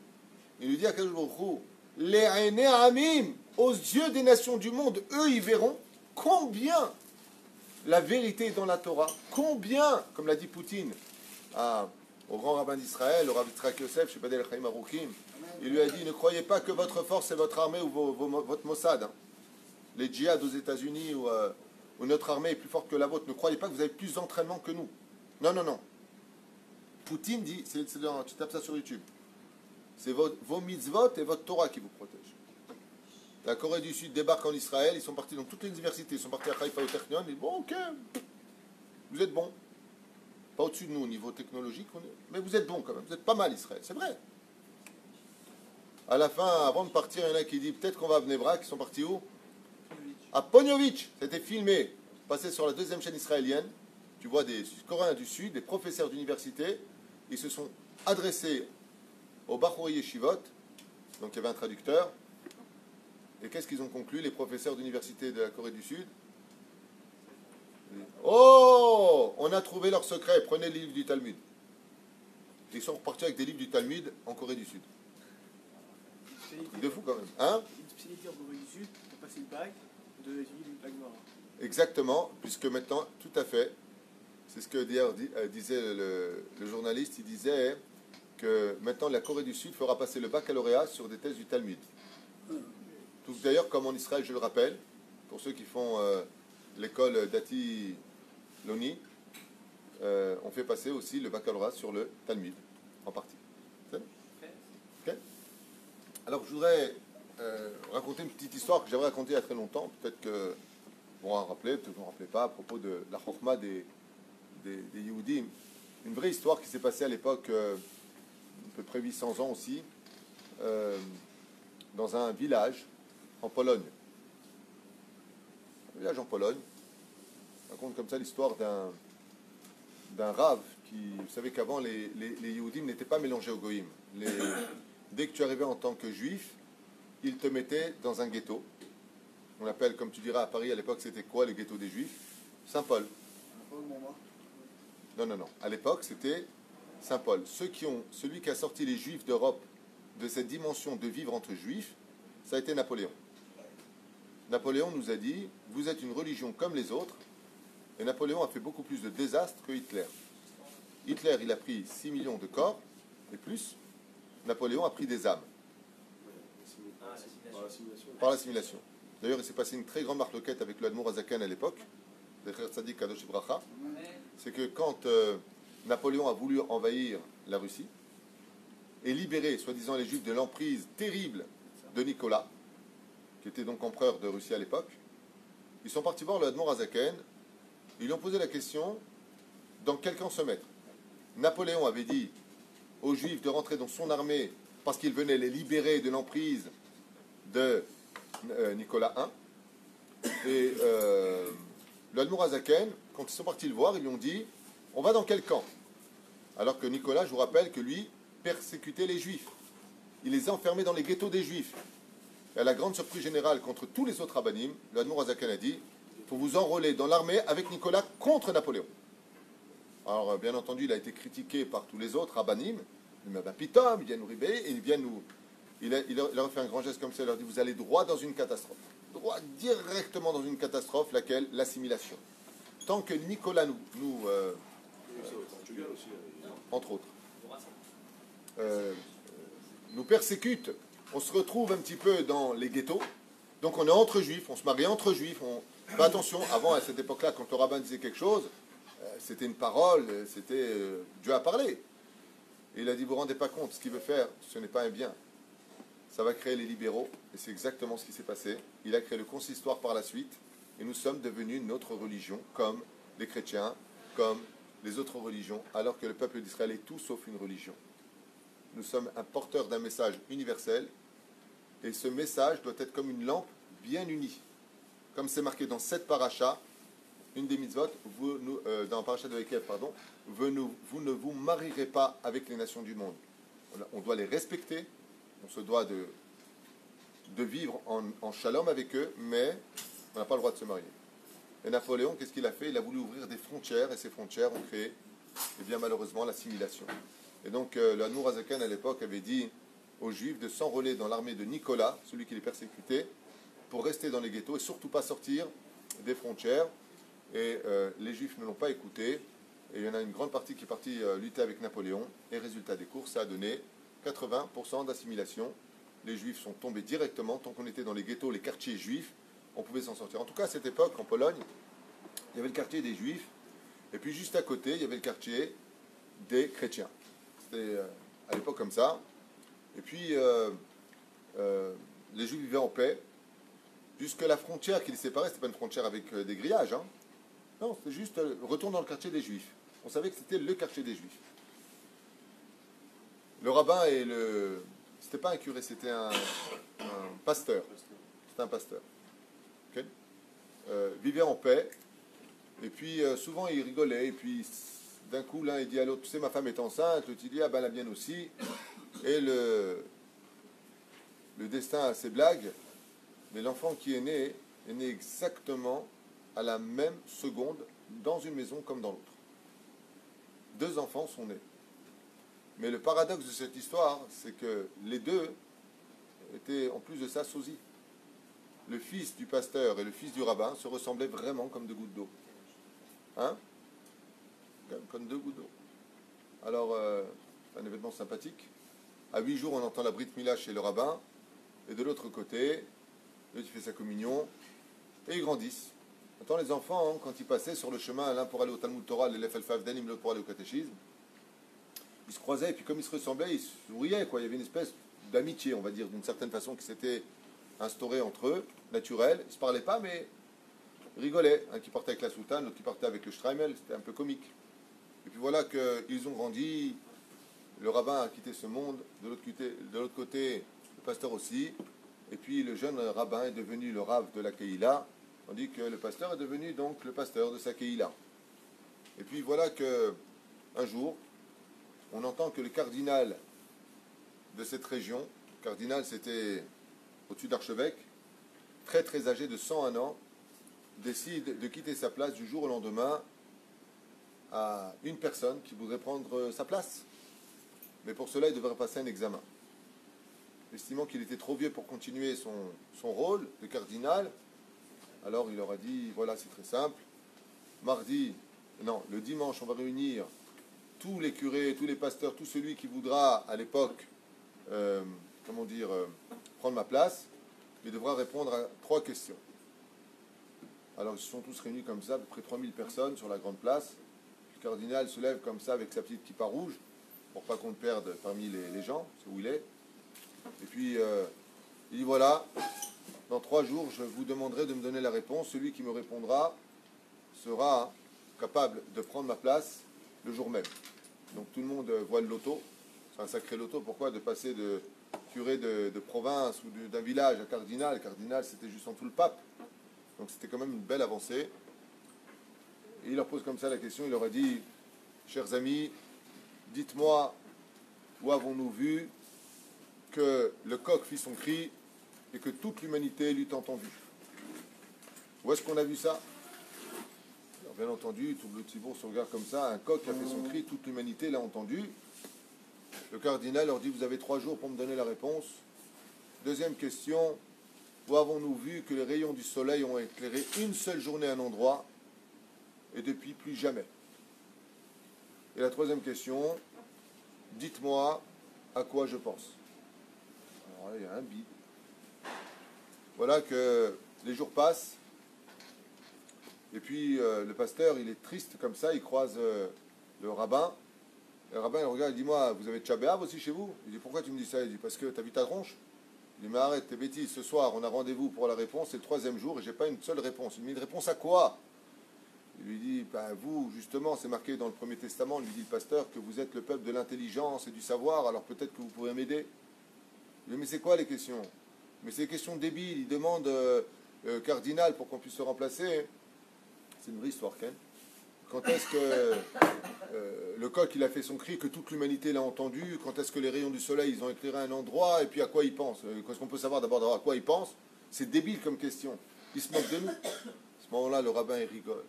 il lui dit à Kadosh Baruch Hu, les Aïné Amim, aux yeux des nations du monde, eux ils verront combien la vérité est dans la Torah, combien, comme l'a dit Poutine au grand rabbin d'Israël, au Rav Yitzhak Yosef, chez Badel Chaim Aruchim, il lui a dit, ne croyez pas que votre force c'est votre armée ou votre Mossad. Hein. Les djihad aux États-Unis ou notre armée est plus forte que la vôtre. Ne croyez pas que vous avez plus d'entraînement que nous. Non, non, non. Poutine dit, tu tapes ça sur YouTube, c'est vos mitzvot et votre Torah qui vous protègent. La Corée du Sud débarque en Israël, ils sont partis dans toutes les universités, ils sont partis à Haïfa au Technion, ils disent, bon, ok, vous êtes bons. Pas au-dessus de nous au niveau technologique, mais vous êtes bons quand même, vous êtes pas mal Israël, c'est vrai. À la fin, avant de partir, il y en a qui disent, peut-être qu'on va à Bnebrak, ils sont partis où? À Ponyovitch, c'était filmé, passé sur la deuxième chaîne israélienne. Tu vois des Coréens du Sud, des professeurs d'université, ils se sont adressés au Bachouri Yeshivot, donc il y avait un traducteur, et qu'est-ce qu'ils ont conclu, les professeurs d'université de la Corée du Sud? Oh, on a trouvé leur secret, prenez les livres du Talmud. Ils sont repartis avec des livres du Talmud en Corée du Sud. De fou quand même. Hein? Une spécialité en Corée du Sud pour passer le bac de l'étude du Bagmara. Exactement, puisque maintenant, tout à fait, c'est ce que disait le journaliste, il disait que maintenant la Corée du Sud fera passer le baccalauréat sur des thèses du Talmud. Tout d'ailleurs, comme en Israël, je le rappelle, pour ceux qui font l'école Dati Loni, on fait passer aussi le baccalauréat sur le Talmud, en partie. Okay. Alors, je voudrais raconter une petite histoire que j'avais racontée il y a très longtemps. Peut-être que vous en rappelez, peut-être que vous ne rappelez pas, à propos de la Chokhma des Yehoudim. Une vraie histoire qui s'est passée à l'époque, à peu près 800 ans aussi, dans un village en Pologne. Un village en Pologne. On raconte comme ça l'histoire d'un rave qui... Vous savez qu'avant, les Yehoudim n'étaient pas mélangés aux Goïm. Dès que tu arrivais en tant que juif, ils te mettaient dans un ghetto. On appelle, comme tu diras à Paris à l'époque, c'était quoi le ghetto des Juifs? Saint-Paul. Non, non, non. À l'époque, c'était Saint-Paul. Celui qui a sorti les Juifs d'Europe de cette dimension de vivre entre Juifs, ça a été Napoléon. Napoléon nous a dit, vous êtes une religion comme les autres, et Napoléon a fait beaucoup plus de désastres que Hitler. Hitler, il a pris 6 millions de corps, et plus. Napoléon a pris des âmes. Par l'assimilation. D'ailleurs, il s'est passé une très grande marloquette avec le Admour Azakan à l'époque, c'est que quand Napoléon a voulu envahir la Russie et libérer, soi-disant, les Juifs de l'emprise terrible de Nicolas, qui était donc empereur de Russie à l'époque, ils sont partis voir le Admour Azaken, ils lui ont posé la question, dans quel camp se mettre? Napoléon avait dit aux Juifs de rentrer dans son armée parce qu'il venait les libérer de l'emprise de Nicolas I. Et le Admour Azaken, quand ils sont partis le voir, ils lui ont dit, on va dans quel camp? Alors que Nicolas, je vous rappelle que lui, persécutait les Juifs. Il les enfermait dans les ghettos des Juifs. Et à la grande surprise générale contre tous les autres rabbinim, le Admour Azaken a dit, il faut vous enrôler dans l'armée avec Nicolas contre Napoléon. Alors, bien entendu, il a été critiqué par tous les autres rabbinim. Il m'a dit, pitom, ils viennent nous ribérer, et ils viennent nous... Il leur a fait un grand geste comme ça, il leur dit, vous allez droit dans une catastrophe. Droit directement dans une catastrophe, laquelle? L'assimilation. Tant que Nicolas nous C'est au Portugal aussi. entre autres. Nous persécutent, on se retrouve un petit peu dans les ghettos, donc on est entre juifs, on se marie entre juifs, fais attention, avant à cette époque-là, quand le rabbin disait quelque chose, c'était une parole, c'était Dieu a parlé. Et il a dit, vous ne vous rendez pas compte, ce qu'il veut faire, ce n'est pas un bien. Ça va créer les libéraux, et c'est exactement ce qui s'est passé. Il a créé le consistoire par la suite, et nous sommes devenus une autre religion, comme les chrétiens, comme les autres religions, alors que le peuple d'Israël est tout sauf une religion. Nous sommes un porteur d'un message universel, et ce message doit être comme une lampe bien unie. Comme c'est marqué dans cette paracha, une des mitzvot, dans la paracha de Ekev, pardon, vous ne vous marierez pas avec les nations du monde. On doit les respecter, on se doit de vivre en shalom avec eux, mais on n'a pas le droit de se marier. Et Napoléon, qu'est-ce qu'il a fait? Il a voulu ouvrir des frontières, et ces frontières ont créé, eh bien, malheureusement, l'assimilation. Et donc, le Admour Hazaken, à l'époque, avait dit aux Juifs de s'enrôler dans l'armée de Nicolas, celui qui les persécutait, pour rester dans les ghettos et surtout pas sortir des frontières. Et les Juifs ne l'ont pas écouté. Et il y en a une grande partie qui est partie lutter avec Napoléon. Et résultat des courses, ça a donné 80% d'assimilation. Les Juifs sont tombés directement. Tant qu'on était dans les ghettos, les quartiers juifs, on pouvait s'en sortir. En tout cas, à cette époque, en Pologne, il y avait le quartier des Juifs. Et puis juste à côté, il y avait le quartier des chrétiens. C'était à l'époque comme ça. Et puis, les Juifs vivaient en paix. Jusque la frontière qui les séparait, ce n'était pas une frontière avec des grillages. Hein. Non, c'était juste retourne dans le quartier des Juifs. On savait que c'était le quartier des Juifs. Le rabbin et le... C'était pas un curé, c'était un pasteur. C'était un pasteur. Okay. Vivaient en paix. Et puis, souvent, ils rigolaient. Et puis, d'un coup, l'un, il dit à l'autre, tu sais, ma femme est enceinte. L'autre, il dit, ah ben, la mienne aussi. Et le destin a ses blagues. Mais l'enfant qui est né exactement à la même seconde dans une maison comme dans l'autre. 2 enfants sont nés. Mais le paradoxe de cette histoire, c'est que les deux étaient en plus de ça sosies. Le fils du pasteur et le fils du rabbin se ressemblaient vraiment comme 2 gouttes d'eau. Hein? Comme 2 gouttes d'eau. Alors, c'est un événement sympathique. À 8 jours, on entend la Brit Mila chez le rabbin. Et de l'autre côté, il fait sa communion, et ils grandissent. Attends, les enfants, hein, quand ils passaient sur le chemin, l'un pour aller au Talmud Torah, l'élève Elfavdanim, l'autre pour aller au catéchisme, ils se croisaient, et puis comme ils se ressemblaient, ils souriaient, quoi. Il y avait une espèce d'amitié, on va dire, d'une certaine façon, qui s'était instaurée entre eux, naturelle. Ils ne se parlaient pas, mais ils rigolaient. Un qui partait avec la soutane, l'autre qui partait avec le Streimel, c'était un peu comique. Et puis voilà qu'ils ont grandi, le rabbin a quitté ce monde, de l'autre côté, le pasteur aussi. Et puis le jeune rabbin est devenu le rav de la Keïla, tandis que le pasteur est devenu donc le pasteur de sa Keïla. Et puis voilà que un jour, on entend que le cardinal de cette région, le cardinal c'était au-dessus d'archevêque, très très âgé de 101 ans, décide de quitter sa place du jour au lendemain à une personne qui voudrait prendre sa place. Mais pour cela, il devrait passer un examen. Estimant qu'il était trop vieux pour continuer son rôle de cardinal, alors il leur a dit, voilà, c'est très simple, le dimanche, on va réunir tous les curés, tous les pasteurs, tout celui qui voudra, à l'époque, prendre ma place, il devra répondre à 3 questions. Alors ils se sont tous réunis comme ça, à peu près 3000 personnes sur la grande place. Le cardinal se lève comme ça avec sa petite kippa rouge, pour pas qu'on le perde parmi les gens, c'est où il est. Et puis, il dit, voilà, dans 3 jours, je vous demanderai de me donner la réponse. Celui qui me répondra sera capable de prendre ma place le jour même. Donc tout le monde voit le loto. C'est un sacré loto. Pourquoi? De passer de curé de province ou d'un village à cardinal. Cardinal, c'était juste en tout le pape. Donc c'était quand même une belle avancée. Et il leur pose comme ça la question. Il leur a dit, chers amis, dites-moi, où avons-nous vu que le coq fit son cri et que toute l'humanité l'eût entendu? Où est-ce qu'on a vu ça? Alors, bien entendu, tout le Tzibour se regarde comme ça, un coq qui a fait son cri, toute l'humanité l'a entendu. Le cardinal leur dit, vous avez 3 jours pour me donner la réponse. Deuxième question, où avons-nous vu que les rayons du soleil ont éclairé une seule journée à un endroit et depuis plus jamais? Et la troisième question, dites-moi à quoi je pense. Alors là, il y a un bide. Voilà que les jours passent, et puis le pasteur, il est triste comme ça, il croise le rabbin. Le rabbin, il regarde, il dit, moi, vous avez Tcha B'Av aussi chez vous? Il dit, pourquoi tu me dis ça? Il dit, parce que t'as vu ta tronche? Il dit, mais arrête tes bêtises, ce soir, on a rendez-vous pour la réponse, c'est le 3e jour, et j'ai pas une seule réponse. Il me dit, une réponse à quoi? Il lui dit, ben, vous, justement, c'est marqué dans le Premier Testament, lui dit le pasteur, que vous êtes le peuple de l'intelligence et du savoir, alors peut-être que vous pourrez m'aider. Il dit, mais c'est quoi les questions? Mais c'est des questions débiles, il demande cardinal pour qu'on puisse se remplacer. C'est une vraie histoire, Ken. Quand est-ce que le coq il a fait son cri, que toute l'humanité l'a entendu? Quand est-ce que les rayons du soleil ils ont éclairé un endroit? Et puis à quoi ils pensent? Qu'est-ce qu'on peut savoir d'abord à quoi ils pensent? C'est débile comme question. Ils se moquent de nous. À ce moment-là, le rabbin il rigole.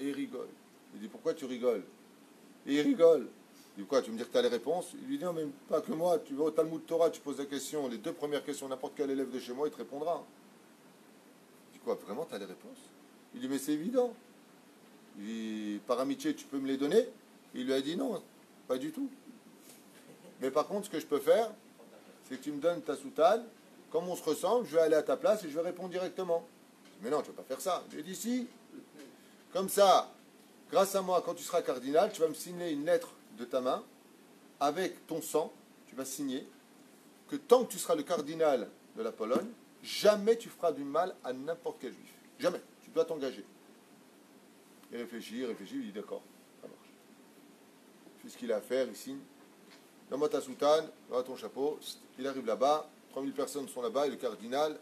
Et il rigole. Il dit, pourquoi tu rigoles? Et il rigole. Il dit, quoi, tu veux me dire que tu as les réponses? Il lui dit, non, mais pas que moi. Tu vas au Talmud Torah, tu poses la question, les 2 premières questions, n'importe quel élève de chez moi, il te répondra. Il dit, quoi, vraiment, tu as les réponses? Il dit, mais c'est évident. Il dit, par amitié, tu peux me les donner? Il lui a dit, non, pas du tout. Mais par contre, ce que je peux faire, c'est que tu me donnes ta soutane. Comme on se ressemble, je vais aller à ta place et je vais répondre directement. Mais non, tu ne peux pas faire ça. Je lui ai dit, si. Comme ça, grâce à moi, quand tu seras cardinal, tu vas me signer une lettre de ta main avec ton sang. Tu vas signer que tant que tu seras le cardinal de la Pologne, jamais tu feras du mal à n'importe quel juif. Jamais. Tu dois t'engager. Il réfléchit, il dit d'accord, ça marche. Il fait ce qu'il a à faire, il signe. Donne-moi ta soutane, donne-moi ton chapeau. Il arrive là-bas, 3000 personnes sont là-bas, et le cardinal,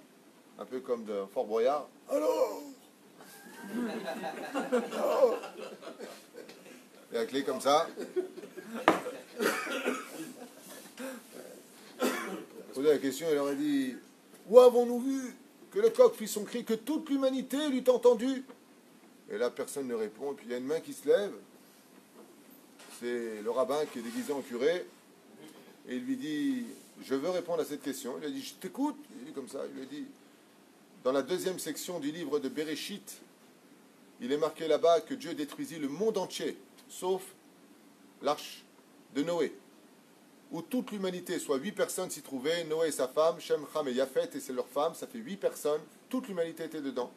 un peu comme de Fort Boyard, alors et la clé comme ça. Posé la question, il aurait dit, où avons-nous vu que le coq fit son cri, que toute l'humanité l'eût entendu? Et là, personne ne répond. Et puis il y a une main qui se lève. C'est le rabbin qui est déguisé en curé. Et il lui dit, je veux répondre à cette question. Il a dit, je t'écoute. Il dit comme ça. Il lui a dit, dans la 2e section du livre de Bereshit, il est marqué là-bas que Dieu détruisit le monde entier, sauf l'arche de Noé, où toute l'humanité, soit 8 personnes s'y trouvaient, Noé et sa femme, Shem, Ham et Yafet, et c'est leur femme, ça fait 8 personnes, toute l'humanité était dedans.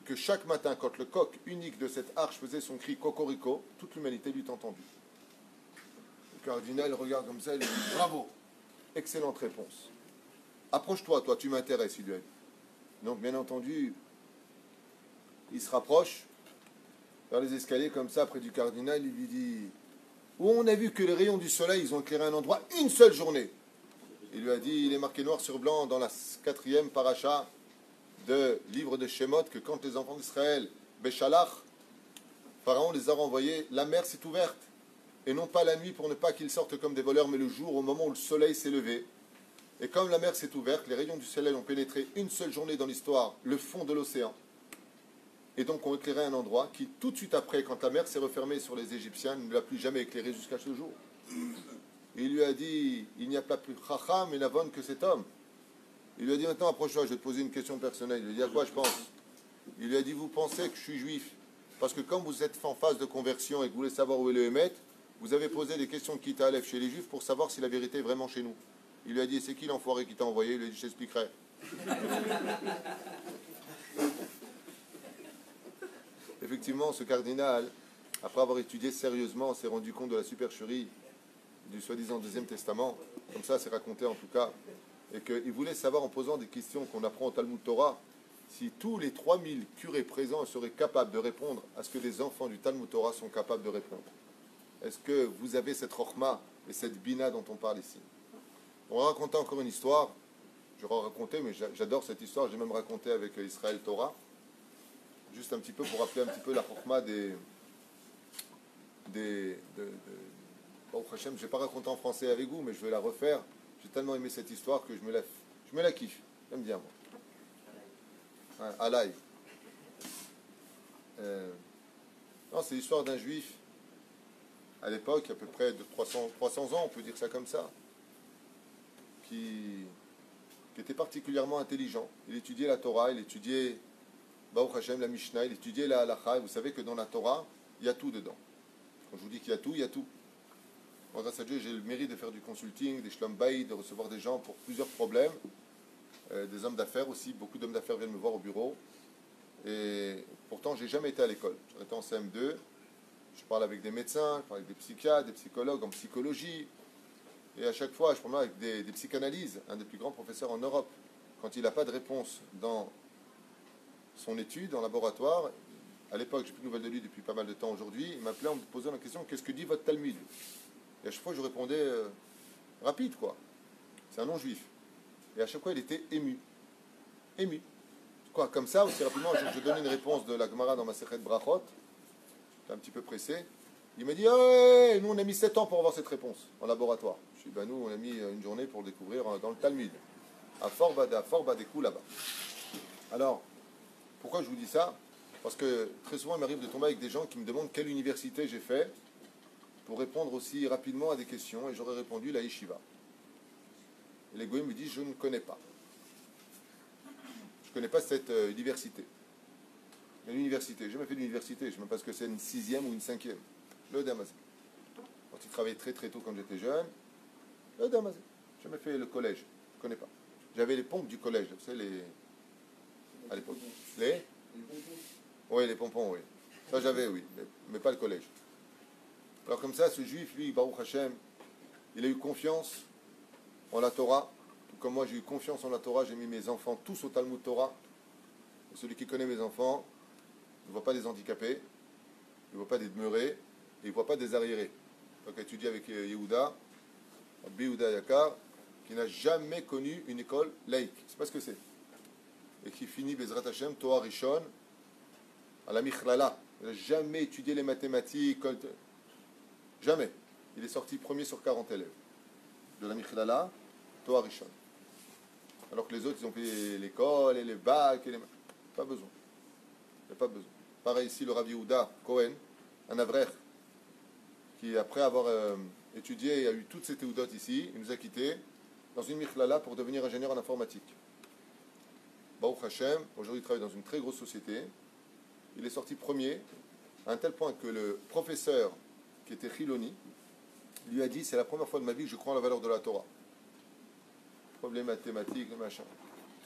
Que chaque matin, quand le coq unique de cette arche faisait son cri cocorico, toute l'humanité l'eût entendu. Le cardinal regarde comme ça, il lui dit, bravo, excellente réponse. Approche-toi, toi, tu m'intéresses, il lui a dit. Donc, bien entendu, il se rapproche vers les escaliers comme ça, près du cardinal, il lui dit, où on a vu que les rayons du soleil, ils ont éclairé un endroit une seule journée. Il lui a dit, il est marqué noir sur blanc dans la 4e paracha de livre de Shemot, que quand les enfants d'Israël, Béchalach, Pharaon les a renvoyés, la mer s'est ouverte, et non pas la nuit pour ne pas qu'ils sortent comme des voleurs, mais le jour, au moment où le soleil s'est levé. Et comme la mer s'est ouverte, les rayons du soleil ont pénétré une seule journée dans l'histoire, le fond de l'océan, et donc ont éclairé un endroit qui, tout de suite après, quand la mer s'est refermée sur les Égyptiens, ne l'a plus jamais éclairé jusqu'à ce jour. Et il lui a dit, il n'y a pas plus chacham et navon que cet homme. Il lui a dit, maintenant approche-toi, je vais te poser une question personnelle. Il lui a dit, à quoi je pense? Il lui a dit, vous pensez que je suis juif? Parce que comme vous êtes en phase de conversion et que vous voulez savoir où est le Hémet, vous avez posé des questions de Kita Aleph chez les juifs pour savoir si la vérité est vraiment chez nous. Il lui a dit, c'est qui l'enfoiré qui t'a envoyé? Il lui a dit, je t'expliquerai. Effectivement, ce cardinal, après avoir étudié sérieusement, s'est rendu compte de la supercherie du soi-disant 2e Testament, comme ça c'est raconté en tout cas, et qu'il voulait savoir en posant des questions qu'on apprend au Talmud Torah, si tous les 3000 curés présents seraient capables de répondre à ce que les enfants du Talmud Torah sont capables de répondre. Est-ce que vous avez cette rochma et cette bina dont on parle ici? On va raconter encore une histoire, je vais raconter, mais j'adore cette histoire, j'ai même raconté avec Israël Torah, juste un petit peu pour rappeler un petit peu la rochma Baruch Hashem, je n'ai pas raconté en français avec vous, mais je vais la refaire. J'ai tellement aimé cette histoire que je me la kiffe. J'aime bien, moi. Alaï. Non, c'est l'histoire d'un juif, à l'époque, à peu près de 300 ans, on peut dire ça comme ça, qui était particulièrement intelligent. Il étudiait la Torah, il étudiait Baruch Hashem, la Mishnah, il étudiait la Halacha. Vous savez que dans la Torah, il y a tout dedans. Quand je vous dis qu'il y a tout, il y a tout. Moi, grâce à Dieu, j'ai le mérite de faire du consulting, des shlom bayit, de recevoir des gens pour plusieurs problèmes. Des hommes d'affaires aussi. Beaucoup d'hommes d'affaires viennent me voir au bureau. Et pourtant, j'ai jamais été à l'école. J'étais en CM2. Je parle avec des médecins, je parle avec des psychiatres, des psychologues en psychologie. Et à chaque fois, je parle avec des psychanalyses. Un des plus grands professeurs en Europe, quand il n'a pas de réponse dans son étude en laboratoire, à l'époque, j'ai plus de nouvelles de lui depuis pas mal de temps aujourd'hui, il m'appelait en me posant la question: qu'est-ce que dit votre Talmud? Et à chaque fois, je répondais rapide, quoi. C'est un non-juif. Et à chaque fois, il était ému. Ému. Quoi, comme ça, aussi rapidement, je donnais une réponse de la Gemara dans ma Sechet Brachot. J'étais un petit peu pressé. Il m'a dit: hey, nous, on a mis 7 ans pour avoir cette réponse en laboratoire. Je dis: ben, nous, on a mis une journée pour le découvrir dans le Talmud. À fort bas des coups là-bas. Alors, pourquoi je vous dis ça? Parce que très souvent, il m'arrive de tomber avec des gens qui me demandent quelle université j'ai fait pour répondre aussi rapidement à des questions. Et j'aurais répondu la yeshiva. Et les goïms me disent: je ne connais pas. Je ne connais pas cette université. Mais l'université, j'ai jamais fait d'université. Je ne sais même pas ce que c'est, une 6e ou une 5e. Le Damazé. Quand il travaillait très très tôt quand j'étais jeune, le Damazé. J'ai jamais fait le collège. Je ne connais pas. J'avais les pompes du collège. Vous savez, à l'époque. Oui, les pompons, oui. Ça j'avais, oui. Mais pas le collège. Alors comme ça, ce juif, lui, Baruch Hashem, il a eu confiance en la Torah. Tout comme moi, j'ai eu confiance en la Torah. J'ai mis mes enfants tous au Talmud Torah. Et celui qui connaît mes enfants ne voit pas des handicapés, il ne voit pas des demeurés, et il ne voit pas des arriérés. Donc, il a étudié avec Yehuda, Rabbi Yehuda Yakar, qui n'a jamais connu une école laïque. Je ne sais pas ce que c'est. Et qui finit Bezrat Hashem, Torah Rishon, à la Michlala. Il n'a jamais étudié les mathématiques. Jamais. Il est sorti premier sur 40 élèves. De la Michlala, Torah Rishon. Alors que les autres, ils ont fait l'école et les bacs. Pas besoin. Il n'y a pas besoin. Pareil ici, le Rabbi Yehuda Cohen, un avrer, qui après avoir étudié et a eu toutes ces théoudotes ici, il nous a quittés dans une Michlala pour devenir ingénieur en informatique. Baruch Hashem, aujourd'hui il travaille dans une très grosse société. Il est sorti premier, à un tel point que le professeur, qui était Chiloni, lui a dit: c'est la première fois de ma vie que je crois en la valeur de la Torah. Problème mathématique, machin.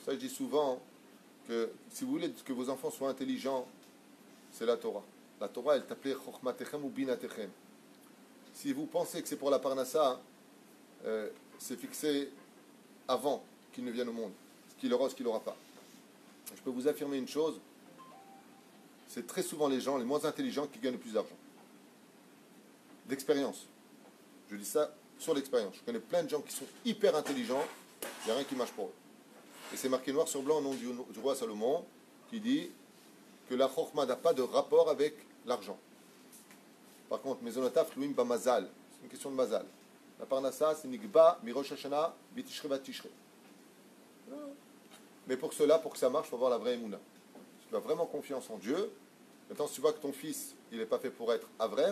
Ça, je dis souvent que si vous voulez que vos enfants soient intelligents, c'est la Torah. La Torah, elle t'appelait Chochmatechem ou Binatechem. Si vous pensez que c'est pour la Parnassa, c'est fixé avant qu'il ne vienne au monde. Ce qu'il aura, ce qu'il n'aura pas. Je peux vous affirmer une chose: c'est très souvent les gens les moins intelligents qui gagnent le plus d'argent. D'expérience. Je dis ça sur l'expérience. Je connais plein de gens qui sont hyper intelligents, il n'y a rien qui marche pour eux. Et c'est marqué noir sur blanc au nom du roi Salomon, qui dit que la chokhma n'a pas de rapport avec l'argent. Par contre, Mezonotaf Louim Bamazal, c'est une question de mazal. La Parnassa, c'est Nigba, Mirosh Hashanah, Bitishre Batishre. Mais pour cela, pour que ça marche, il faut avoir la vraie émouna. Si tu as vraiment confiance en Dieu, maintenant, si tu vois que ton fils, il n'est pas fait pour être avrer,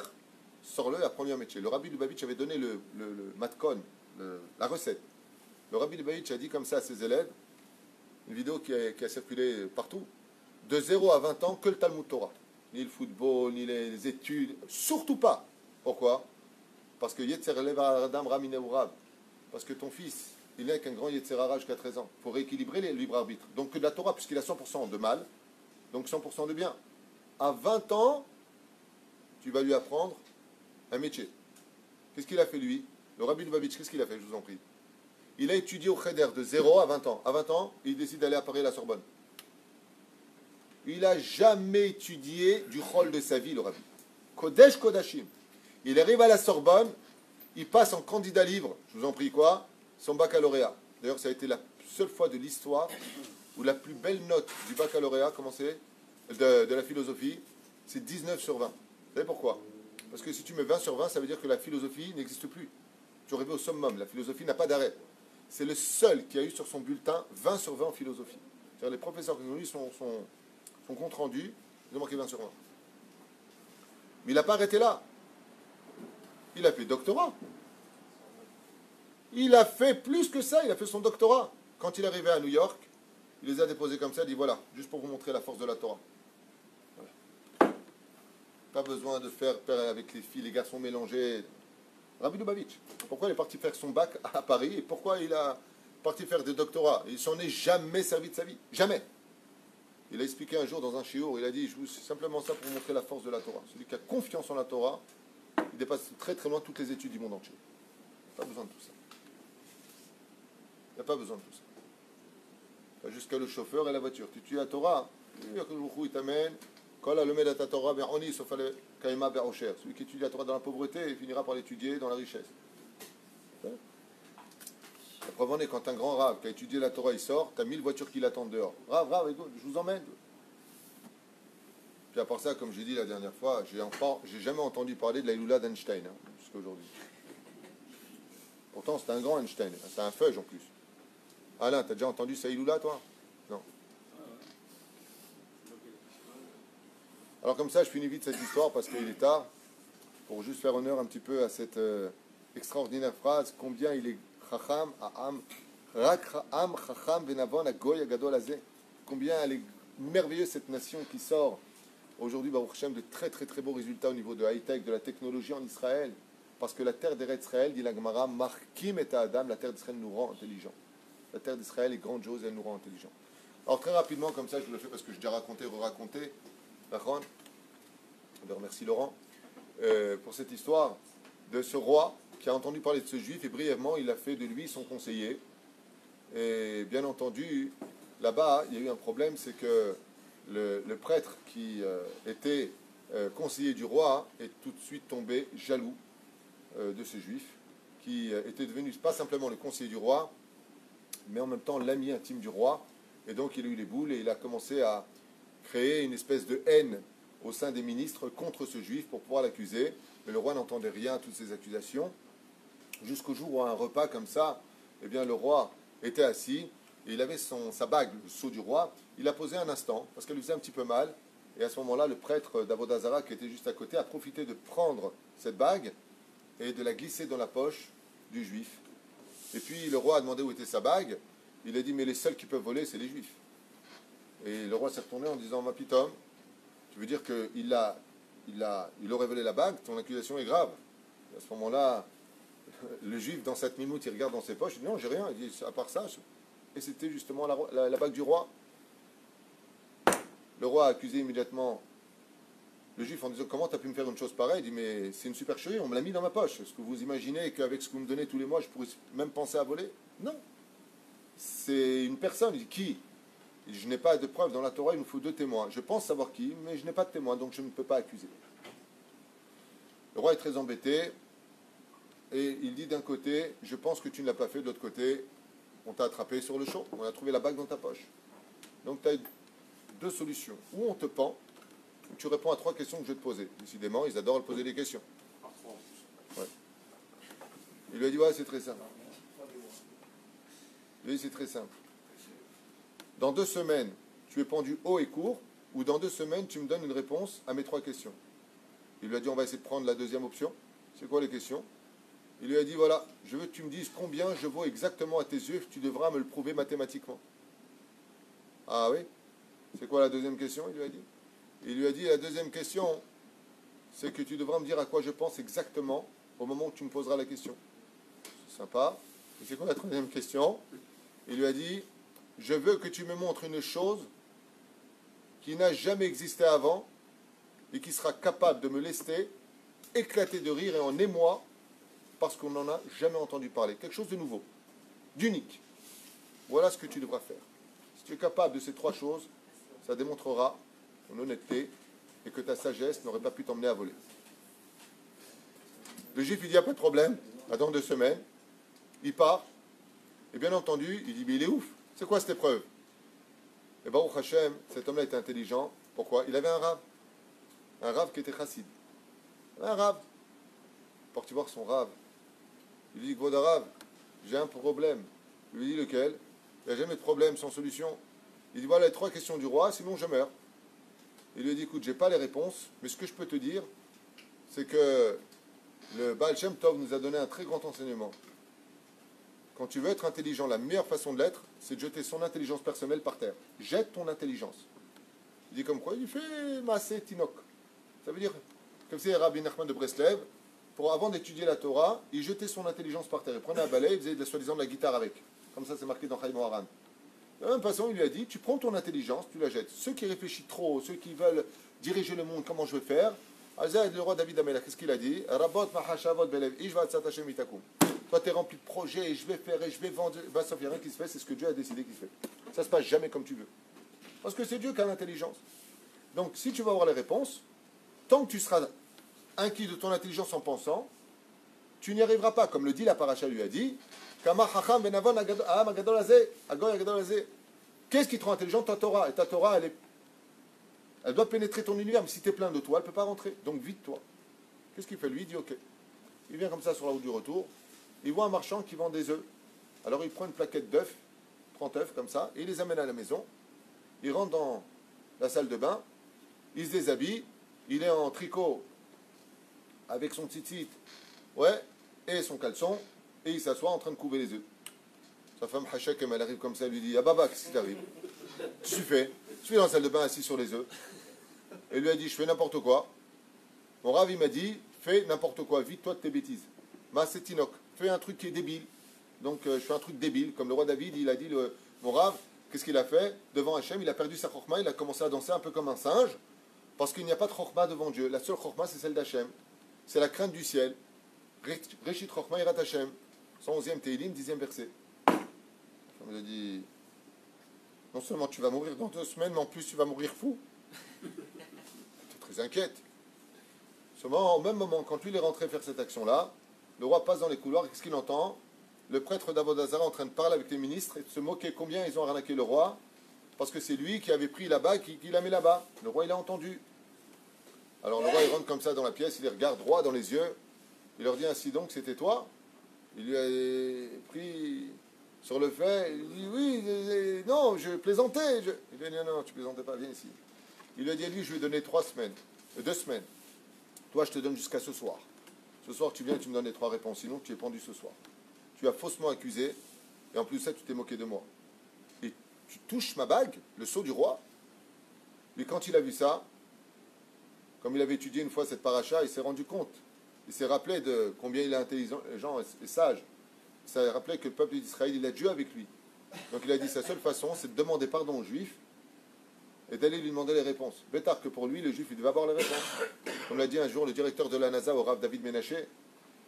sors-le et apprends-lui un métier. Le Rabbi Lubavitch avait donné le matkon, la recette. Le Rabbi Lubavitch a dit comme ça à ses élèves, une vidéo qui a circulé partout: de 0 à 20 ans, que le Talmud Torah. Ni le football, ni les études, surtout pas. Pourquoi? Parce que Yetzer Lev Adam Ramine Urab. Parce que ton fils, il n'est qu'un grand Yetzer Hara jusqu'à 13 ans. Il faut rééquilibrer les libres arbitres. Donc que de la Torah, puisqu'il a 100% de mal, donc 100% de bien. À 20 ans, tu vas lui apprendre un métier. Qu'est-ce qu'il a fait lui? Le Rabbi Lubavitch, qu'est-ce qu'il a fait, je vous en prie? Il a étudié au Cheder de 0 à 20 ans. À 20 ans, il décide d'aller à Paris à la Sorbonne. Il n'a jamais étudié du rôle de sa vie, le Rabbi. Kodesh Kodashim. Il arrive à la Sorbonne, il passe en candidat libre, je vous en prie quoi, son baccalauréat. D'ailleurs, ça a été la seule fois de l'histoire où la plus belle note du baccalauréat, comment c'est, de la philosophie, c'est 19 sur 20. Vous savez pourquoi? Parce que si tu mets 20 sur 20, ça veut dire que la philosophie n'existe plus. Tu es arrivé au summum, la philosophie n'a pas d'arrêt. C'est le seul qui a eu sur son bulletin 20 sur 20 en philosophie. C'est-à-dire les professeurs qui ont eu son compte rendu, ils ont marqué 20 sur 20. Mais il n'a pas arrêté là. Il a fait doctorat. Il a fait plus que ça, il a fait son doctorat. Quand il est arrivé à New York, il les a déposés comme ça, il dit voilà, juste pour vous montrer la force de la Torah. Voilà. Pas besoin de faire avec les filles, les garçons mélangés. Rabbi Lubavitch. Pourquoi il est parti faire son bac à Paris et pourquoi il a parti faire des doctorats? Il s'en est jamais servi de sa vie. Jamais. Il a expliqué un jour dans un shiur, il a dit, c'est simplement ça pour vous montrer la force de la Torah. Celui qui a confiance en la Torah, il dépasse très très loin toutes les études du monde entier. Il n'y a pas besoin de tout ça. Il n'y a pas besoin de tout ça. Jusqu'à le chauffeur et la voiture. Tu tues la Torah, il t'amène. Celui qui étudie la Torah dans la pauvreté, il finira par l'étudier dans la richesse. La preuve en est, quand un grand rave qui a étudié la Torah, il sort, tu as 1000 voitures qui l'attendent dehors. Rave, je vous emmène. Puis à part ça, comme j'ai dit la dernière fois, j'ai jamais entendu parler de la Iloula d'Einstein, jusqu'à aujourd'hui. Pourtant, c'est un grand Einstein, c'est un feuge en plus. Alain, t'as déjà entendu sa Iloula, toi? Non. Alors comme ça, je finis vite cette histoire parce qu'il est tard, pour juste faire honneur un petit peu à cette extraordinaire phrase, combien il est chacham, am chacham venavon agoy agadol azeh. Combien elle est merveilleuse cette nation qui sort aujourd'hui, Baruch Hashem, de très très très beaux résultats au niveau de high-tech, de la technologie en Israël. Parce que la terre d'Eretz Israël, dit la Gemara, markim et Adam, la terre d'Israël nous rend intelligents. La terre d'Israël est grandiose et elle nous rend intelligents. Alors très rapidement, comme ça, je vous le fais parce que je déjà raconté, re-raconté. D'accord ? Je remercie Laurent pour cette histoire de ce roi qui a entendu parler de ce juif et brièvement il a fait de lui son conseiller. Et bien entendu, là-bas, il y a eu un problème, c'est que le prêtre qui était conseiller du roi est tout de suite tombé jaloux de ce juif qui était devenu pas simplement le conseiller du roi, mais en même temps l'ami intime du roi. Et donc il a eu les boules et il a commencé à créer une espèce de haine au sein des ministres contre ce juif pour pouvoir l'accuser. Mais le roi n'entendait rien à toutes ces accusations. Jusqu'au jour où à un repas comme ça, eh bien, le roi était assis et il avait sa bague, le sceau du roi. Il l'a posé un instant parce qu'elle lui faisait un petit peu mal. Et à ce moment-là, le prêtre d'Avodazara qui était juste à côté a profité de prendre cette bague et de la glisser dans la poche du juif. Et puis le roi a demandé où était sa bague. Il a dit, mais les seuls qui peuvent voler, c'est les juifs. Et le roi s'est retourné en disant, ma petite homme, tu veux dire qu'il aurait volé la bague, ton accusation est grave. Et à ce moment-là, le juif, dans cette minute, il regarde dans ses poches, il dit, non, j'ai rien, il dit, à part ça. Et c'était justement la bague du roi. Le roi a accusé immédiatement le juif en disant, comment tu as pu me faire une chose pareille? Il dit, mais c'est une supercherie, on me l'a mis dans ma poche. Est-ce que vous imaginez qu'avec ce que vous me donnez tous les mois, je pourrais même penser à voler? Non. C'est une personne. Il dit, qui? Il dit, je n'ai pas de preuve. Dans la Torah, il nous faut 2 témoins. Je pense savoir qui, mais je n'ai pas de témoin, donc je ne peux pas accuser. Le roi est très embêté. Et il dit d'un côté, je pense que tu ne l'as pas fait. De l'autre côté, on t'a attrapé sur le champ. On a trouvé la bague dans ta poche. Donc tu as 2 solutions. Ou on te pend, ou tu réponds à 3 questions que je vais te poser. Décidément, ils adorent poser des questions. Ouais. Il lui a dit, ouais, c'est très simple. Il lui a dit, c'est très simple. Dans 2 semaines, tu es pendu haut et court, ou dans 2 semaines, tu me donnes une réponse à mes 3 questions. Il lui a dit, on va essayer de prendre la deuxième option. C'est quoi les questions? Il lui a dit, voilà, je veux que tu me dises combien je vaux exactement à tes yeux, tu devras me le prouver mathématiquement. Ah oui? C'est quoi la deuxième question? Il lui a dit, la deuxième question, c'est que tu devras me dire à quoi je pense exactement au moment où tu me poseras la question. C'est sympa. Et c'est quoi la troisième question? Il lui a dit, je veux que tu me montres une chose qui n'a jamais existé avant et qui sera capable de me laisser éclater de rire et en émoi parce qu'on n'en a jamais entendu parler. Quelque chose de nouveau, d'unique. Voilà ce que tu devras faire. Si tu es capable de ces 3 choses, ça démontrera ton honnêteté et que ta sagesse n'aurait pas pu t'emmener à voler. Le juif, il dit, il n'y a pas de problème, attends 2 semaines. Il part, et bien entendu, il dit, mais il est ouf. C'est quoi cette épreuve? Et Baruch Hashem, cet homme-là était intelligent. Pourquoi? Il avait un rave qui était chassid. Un rave. Porte voir son rave. Il lui dit, Kvod Harav, j'ai un problème. Il lui dit, lequel? Il n'y a jamais de problème sans solution. Il dit, voilà les 3 questions du roi, sinon je meurs. Il lui dit, écoute, je n'ai pas les réponses, mais ce que je peux te dire, c'est que le Baal Shem Tov nous a donné un très grand enseignement. Quand tu veux être intelligent, la meilleure façon de l'être, c'est de jeter son intelligence personnelle par terre. Jette ton intelligence. Il dit comme quoi? Il fait Maaseh Tinok. Ça veut dire, comme c'est Rabbi Nachman de Breslev, avant d'étudier la Torah, il jetait son intelligence par terre. Il prenait un balai, il faisait soi-disant de la guitare avec. Comme ça, c'est marqué dans Chaim Oharan. De la même façon, il lui a dit, tu prends ton intelligence, tu la jettes. Ceux qui réfléchissent trop, ceux qui veulent diriger le monde, comment je vais faire, le roi David Amelach, qu'est-ce qu'il a dit? Toi, tu es rempli de projets, et je vais faire, et je vais vendre. Ben, sauf qu'il n'y a rien qui se fait, c'est ce que Dieu a décidé qu'il se fait. Ça ne se passe jamais comme tu veux. Parce que c'est Dieu qui a l'intelligence. Donc, si tu vas avoir les réponses, tant que tu seras inquiet de ton intelligence en pensant, tu n'y arriveras pas. Comme le dit la paracha lui a dit, qu'est-ce qui te rend intelligent? Ta Torah. Et ta Torah, elle doit pénétrer ton univers. Mais si tu es plein de toi, elle ne peut pas rentrer. Donc, vide-toi. Qu'est-ce qu'il fait lui? Il dit, ok. Il vient comme ça sur la route du retour. Il voit un marchand qui vend des œufs. Alors, il prend une plaquette d'œufs, 30 œufs comme ça, et il les amène à la maison. Il rentre dans la salle de bain, il se déshabille, il est en tricot avec son tzitzit, ouais, et son caleçon, et il s'assoit en train de couver les œufs. Sa femme Hachak, elle arrive comme ça, elle lui dit, ah baba, qu'est-ce qui t'arrive? Qu'est-ce que tu fais? Je suis dans la salle de bain assis sur les œufs. Et lui a dit, je fais n'importe quoi. Mon Rav, il m'a dit, fais n'importe quoi, vide-toi de tes bêtises. Ma c'est Tinok, fais un truc qui est débile. Donc je fais un truc débile, comme le roi David, il a dit, mon Rav, qu'est-ce qu'il a fait? Devant Hachem, il a perdu sa chorma, il a commencé à danser un peu comme un singe, parce qu'il n'y a pas de chorma devant Dieu. La seule chorma, c'est celle d'Hachem. C'est la crainte du ciel. Reshit chorma irat Hachem. 111e Teilim, 10e verset. On lui a dit, non seulement tu vas mourir dans 2 semaines, mais en plus tu vas mourir fou. T'es très inquiète. Seulement, au même moment, quand lui il est rentré faire cette action-là, le roi passe dans les couloirs, et qu'est-ce qu'il entend? Le prêtre d'Avodazara en train de parler avec les ministres et de se moquer combien ils ont arnaqué le roi, parce que c'est lui qui avait pris là-bas, qui l'a mis là-bas. Le roi, il a entendu. Alors le roi, il rentre comme ça dans la pièce, il les regarde droit dans les yeux, il leur dit, ainsi donc, c'était toi? Il lui a pris sur le fait, il dit, oui, non, je plaisantais. Il lui a dit, non, tu plaisantais pas, viens ici. Il lui a dit, lui, je lui ai donné 2 semaines. Toi, je te donne jusqu'à ce soir. Ce soir, tu viens et tu me donnes les 3 réponses, sinon tu es pendu ce soir. Tu as faussement accusé, et en plus de ça, tu t'es moqué de moi. Et tu touches ma bague, le sceau du roi. Mais quand il a vu ça, comme il avait étudié une fois cette paracha, il s'est rendu compte. Il s'est rappelé de combien il est intelligent et sage. Il s'est rappelé que le peuple d'Israël, il a Dieu avec lui. Donc il a dit, sa seule façon, c'est de demander pardon aux Juifs et d'aller lui demander les réponses. Bétard que pour lui, le Juif, il devait avoir les réponses. Comme l'a dit un jour le directeur de la NASA au Rav David Menaché,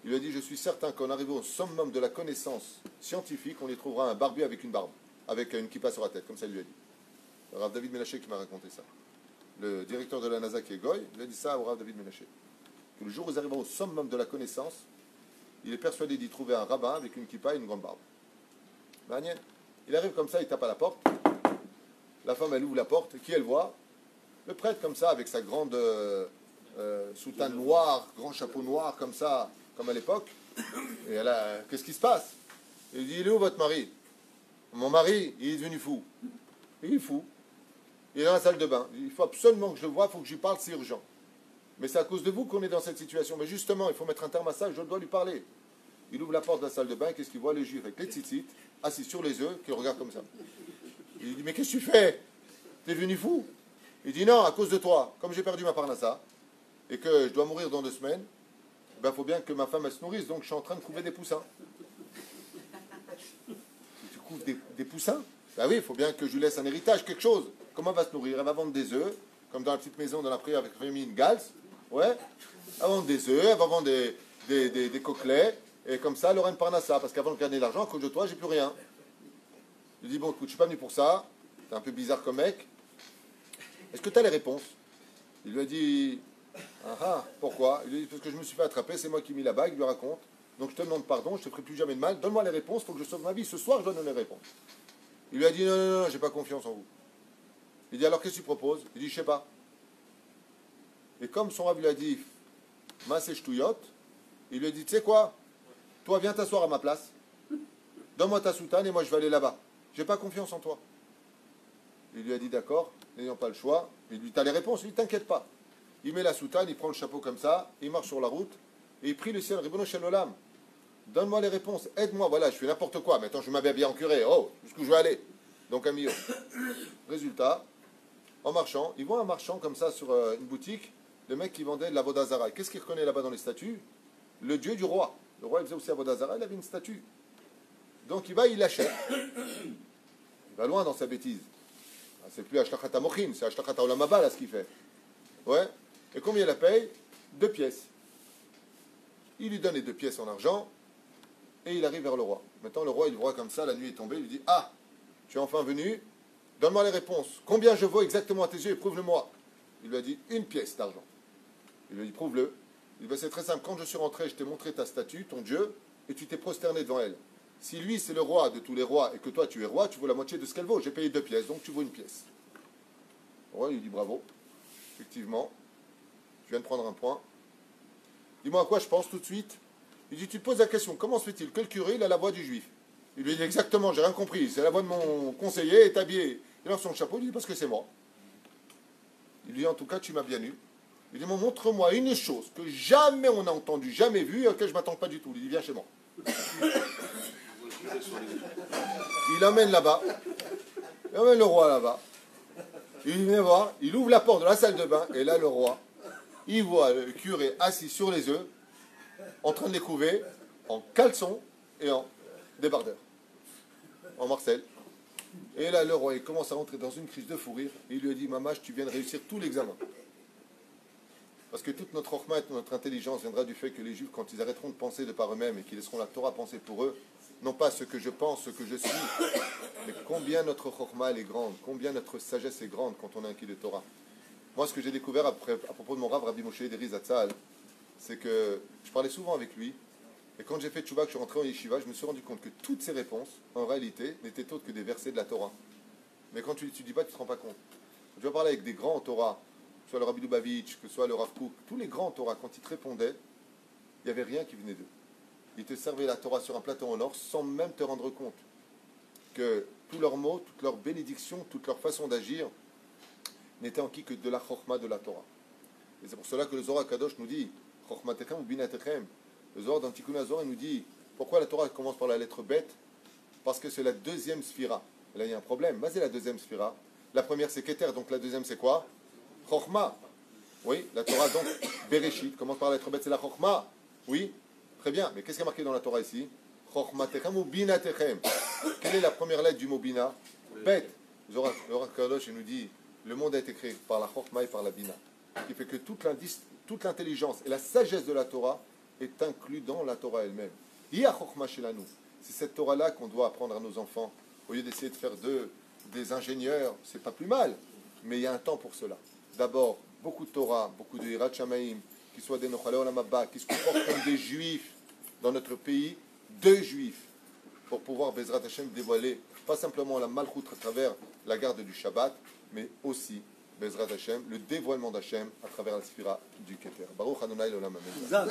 il lui a dit, je suis certain qu'en arrivant au summum de la connaissance scientifique, on y trouvera un barbu avec une barbe, avec une kippa sur la tête, comme ça il lui a dit. Le Rav David Menaché qui m'a raconté ça. Le directeur de la NASA qui est Goy, il a dit ça au Rav David Menaché. Que le jour où ils arriveront au summum de la connaissance, il est persuadé d'y trouver un rabbin avec une kippa et une grande barbe. Manière. Il arrive comme ça, il tape à la porte. La femme, elle ouvre la porte. Qui elle voit? Le prêtre comme ça, avec sa grande soutane noire, grand chapeau noir comme ça, comme à l'époque. Et elle a, qu'est-ce qui se passe? Il dit, il est où votre mari? Mon mari, il est devenu fou. Il est fou. Il est dans la salle de bain. Il faut absolument que je le voie, il faut que je lui parle, c'est urgent. Mais c'est à cause de vous qu'on est dans cette situation. Mais justement, il faut mettre un terme à ça, je dois lui parler. Il ouvre la porte de la salle de bain, qu'est-ce qu'il voit? Les Juifs avec les tzitzit, assis sur les œufs, qui regardent comme ça. Il dit, mais qu'est-ce que tu fais? T'es devenu fou? Il dit, non, à cause de toi. Comme j'ai perdu ma parnassa, et que je dois mourir dans 2 semaines, il faut bien que ma femme elle se nourrisse, donc je suis en train de couver des poussins. Tu couves des poussins? Ben oui, il faut bien que je lui laisse un héritage, quelque chose. Comment elle va se nourrir? Elle va vendre des œufs, comme dans la petite maison dans la prière avec Rémi Gals. Ouais. Elle va vendre des œufs, elle va vendre des coquelets, et comme ça, elle aura une parnassa, parce qu'avant de gagner l'argent, à cause de toi, j'ai plus rien. Il dit, bon, écoute, je suis pas venu pour ça, t'es un peu bizarre comme mec. Est-ce que tu as les réponses? Il lui a dit, ah, pourquoi? Il lui a dit, parce que je me suis fait attraper, c'est moi qui ai mis la bague, il lui raconte. Donc je te demande pardon, je te ferai plus jamais de mal, donne-moi les réponses, il faut que je sauve ma vie. Ce soir, je donne les réponses. Il lui a dit, non, non, non, j'ai pas confiance en vous. Il dit, alors qu'est-ce que tu proposes? Il dit, je sais pas. Et comme son rab lui a dit, Massé Ch'touyot, il lui a dit, tu sais quoi? Toi, viens t'asseoir à ma place. Donne-moi ta soutane et moi je vais aller là-bas. J'ai pas confiance en toi. Il lui a dit, d'accord, n'ayant pas le choix. Il lui dit, t'as les réponses? Il dit, t'inquiète pas. Il met la soutane, il prend le chapeau comme ça, il marche sur la route, et il prie le ciel, Ribono Shel Olam. Donne-moi les réponses, aide-moi, voilà, je fais n'importe quoi. Maintenant, je m'habille bien en curé. Oh, jusqu'où je vais aller? Donc, un million. Résultat, en marchant, il voit un marchand comme ça sur une boutique, le mec qui vendait de la Vodazara. Qu'est-ce qu'il reconnaît là-bas dans les statues? le dieu du roi. Le roi, il faisait aussi Avodah Zarah, il avait une statue. Donc il va, il l'achète. Il va loin dans sa bêtise. C'est plus Ashlachat Mochin, c'est Ashlachat Olam Haba, là, ce qu'il fait. Ouais. Et combien il la paye? 2 pièces. Il lui donne les 2 pièces en argent, et il arrive vers le roi. Maintenant, le roi, il le voit comme ça, la nuit est tombée, il lui dit, ah, tu es enfin venu, donne-moi les réponses. Combien je vaux exactement à tes yeux et prouve-le-moi. Il lui a dit 1 pièce d'argent. Il lui a dit, prouve-le. Il dit, c'est très simple, quand je suis rentré, je t'ai montré ta statue, ton Dieu, et tu t'es prosterné devant elle. Si lui, c'est le roi de tous les rois, et que toi, tu es roi, tu vaux la moitié de ce qu'elle vaut. J'ai payé 2 pièces, donc tu vaux 1 pièce. Le roi, il lui dit, bravo. Effectivement, je viens de prendre un point. Dis-moi à quoi je pense tout de suite. Il dit, tu te poses la question, comment se fait-il que le curé, il a la voix du juif? Il lui dit, exactement, j'ai rien compris. C'est la voix de mon conseiller, est habillé. Il lance son chapeau, il dit, parce que c'est moi. Il lui dit, en tout cas, tu m'as bien eu. Il dit, montre-moi une chose que jamais on a entendu, jamais vue, et à laquelle je ne m'attends pas du tout. Il dit, viens chez moi. Il l'emmène là-bas. Il emmène le roi là-bas. Il vient voir, il ouvre la porte de la salle de bain, et là, le roi, il voit le curé assis sur les œufs, en train de les couver, en caleçon et en débardeur, en Marcel. Et là, le roi, il commence à rentrer dans une crise de fou rire, et il lui a dit, Mamache, tu viens de réussir tout l'examen. Parce que toute notre chorma et toute notre intelligence viendra du fait que les Juifs, quand ils arrêteront de penser de par eux-mêmes et qu'ils laisseront la Torah penser pour eux, non pas ce que je pense, ce que je suis, mais combien notre chorma elle est grande, combien notre sagesse est grande quand on a un qui de Torah. Moi, ce que j'ai découvert à propos de mon Rav, Rabbi Moshe Deri Zatzal, c'est que je parlais souvent avec lui, et quand j'ai fait tchouva, que je suis rentré en yeshiva, je me suis rendu compte que toutes ces réponses, en réalité, n'étaient autres que des versets de la Torah. Mais quand tu l'étudies pas, tu ne te rends pas compte. Tu vas parler avec des grands Torah, que ce soit le Rabbi Lubavitch, que ce soit le Rav Kook, tous les grands Torah, quand ils te répondaient, il n'y avait rien qui venait d'eux. Ils te servaient la Torah sur un plateau en or sans même te rendre compte que tous leurs mots, toutes leurs bénédictions, toute leur façon d'agir n'étaient en qui que de la chorma de la Torah. Et c'est pour cela que le Zohar Kadosh nous dit chormatechem ou binatechem. Le Zohar dans Tikkun HaZohar nous dit pourquoi la Torah commence par la lettre bet? Parce que c'est la deuxième sphira. Là, il y a un problème. Mais c'est la deuxième sphira. La première, c'est Keter, donc la deuxième, c'est quoi? Chorma. Oui, la Torah, donc, Bereshit, commence par la lettre bet, c'est la Chorma. Oui, très bien. Mais qu'est-ce qui est marqué dans la Torah ici? Chormatechem ou binatechem. Quelle est la première lettre du mot bina? Bet. Le Zohar Kadosh, il nous dit le monde a été créé par la Chorma et par la bina. Ce qui fait que toute l'intelligence et la sagesse de la Torah est inclus dans la Torah elle-même. C'est cette Torah-là qu'on doit apprendre à nos enfants. Au lieu d'essayer de faire des ingénieurs, c'est pas plus mal, mais il y a un temps pour cela. D'abord, beaucoup de Torah, beaucoup de Hirat Shamaim, qui soient des Nochalei Olam Haba, qui se comportent comme des Juifs dans notre pays, deux Juifs, pour pouvoir, Bezrat Hashem, dévoiler pas simplement la Malchut à travers la garde du Shabbat, mais aussi, Bezrat Hashem, le dévoilement d'Hashem à travers la Sphira du Keter. Baruch Adonai l'Olam Amen.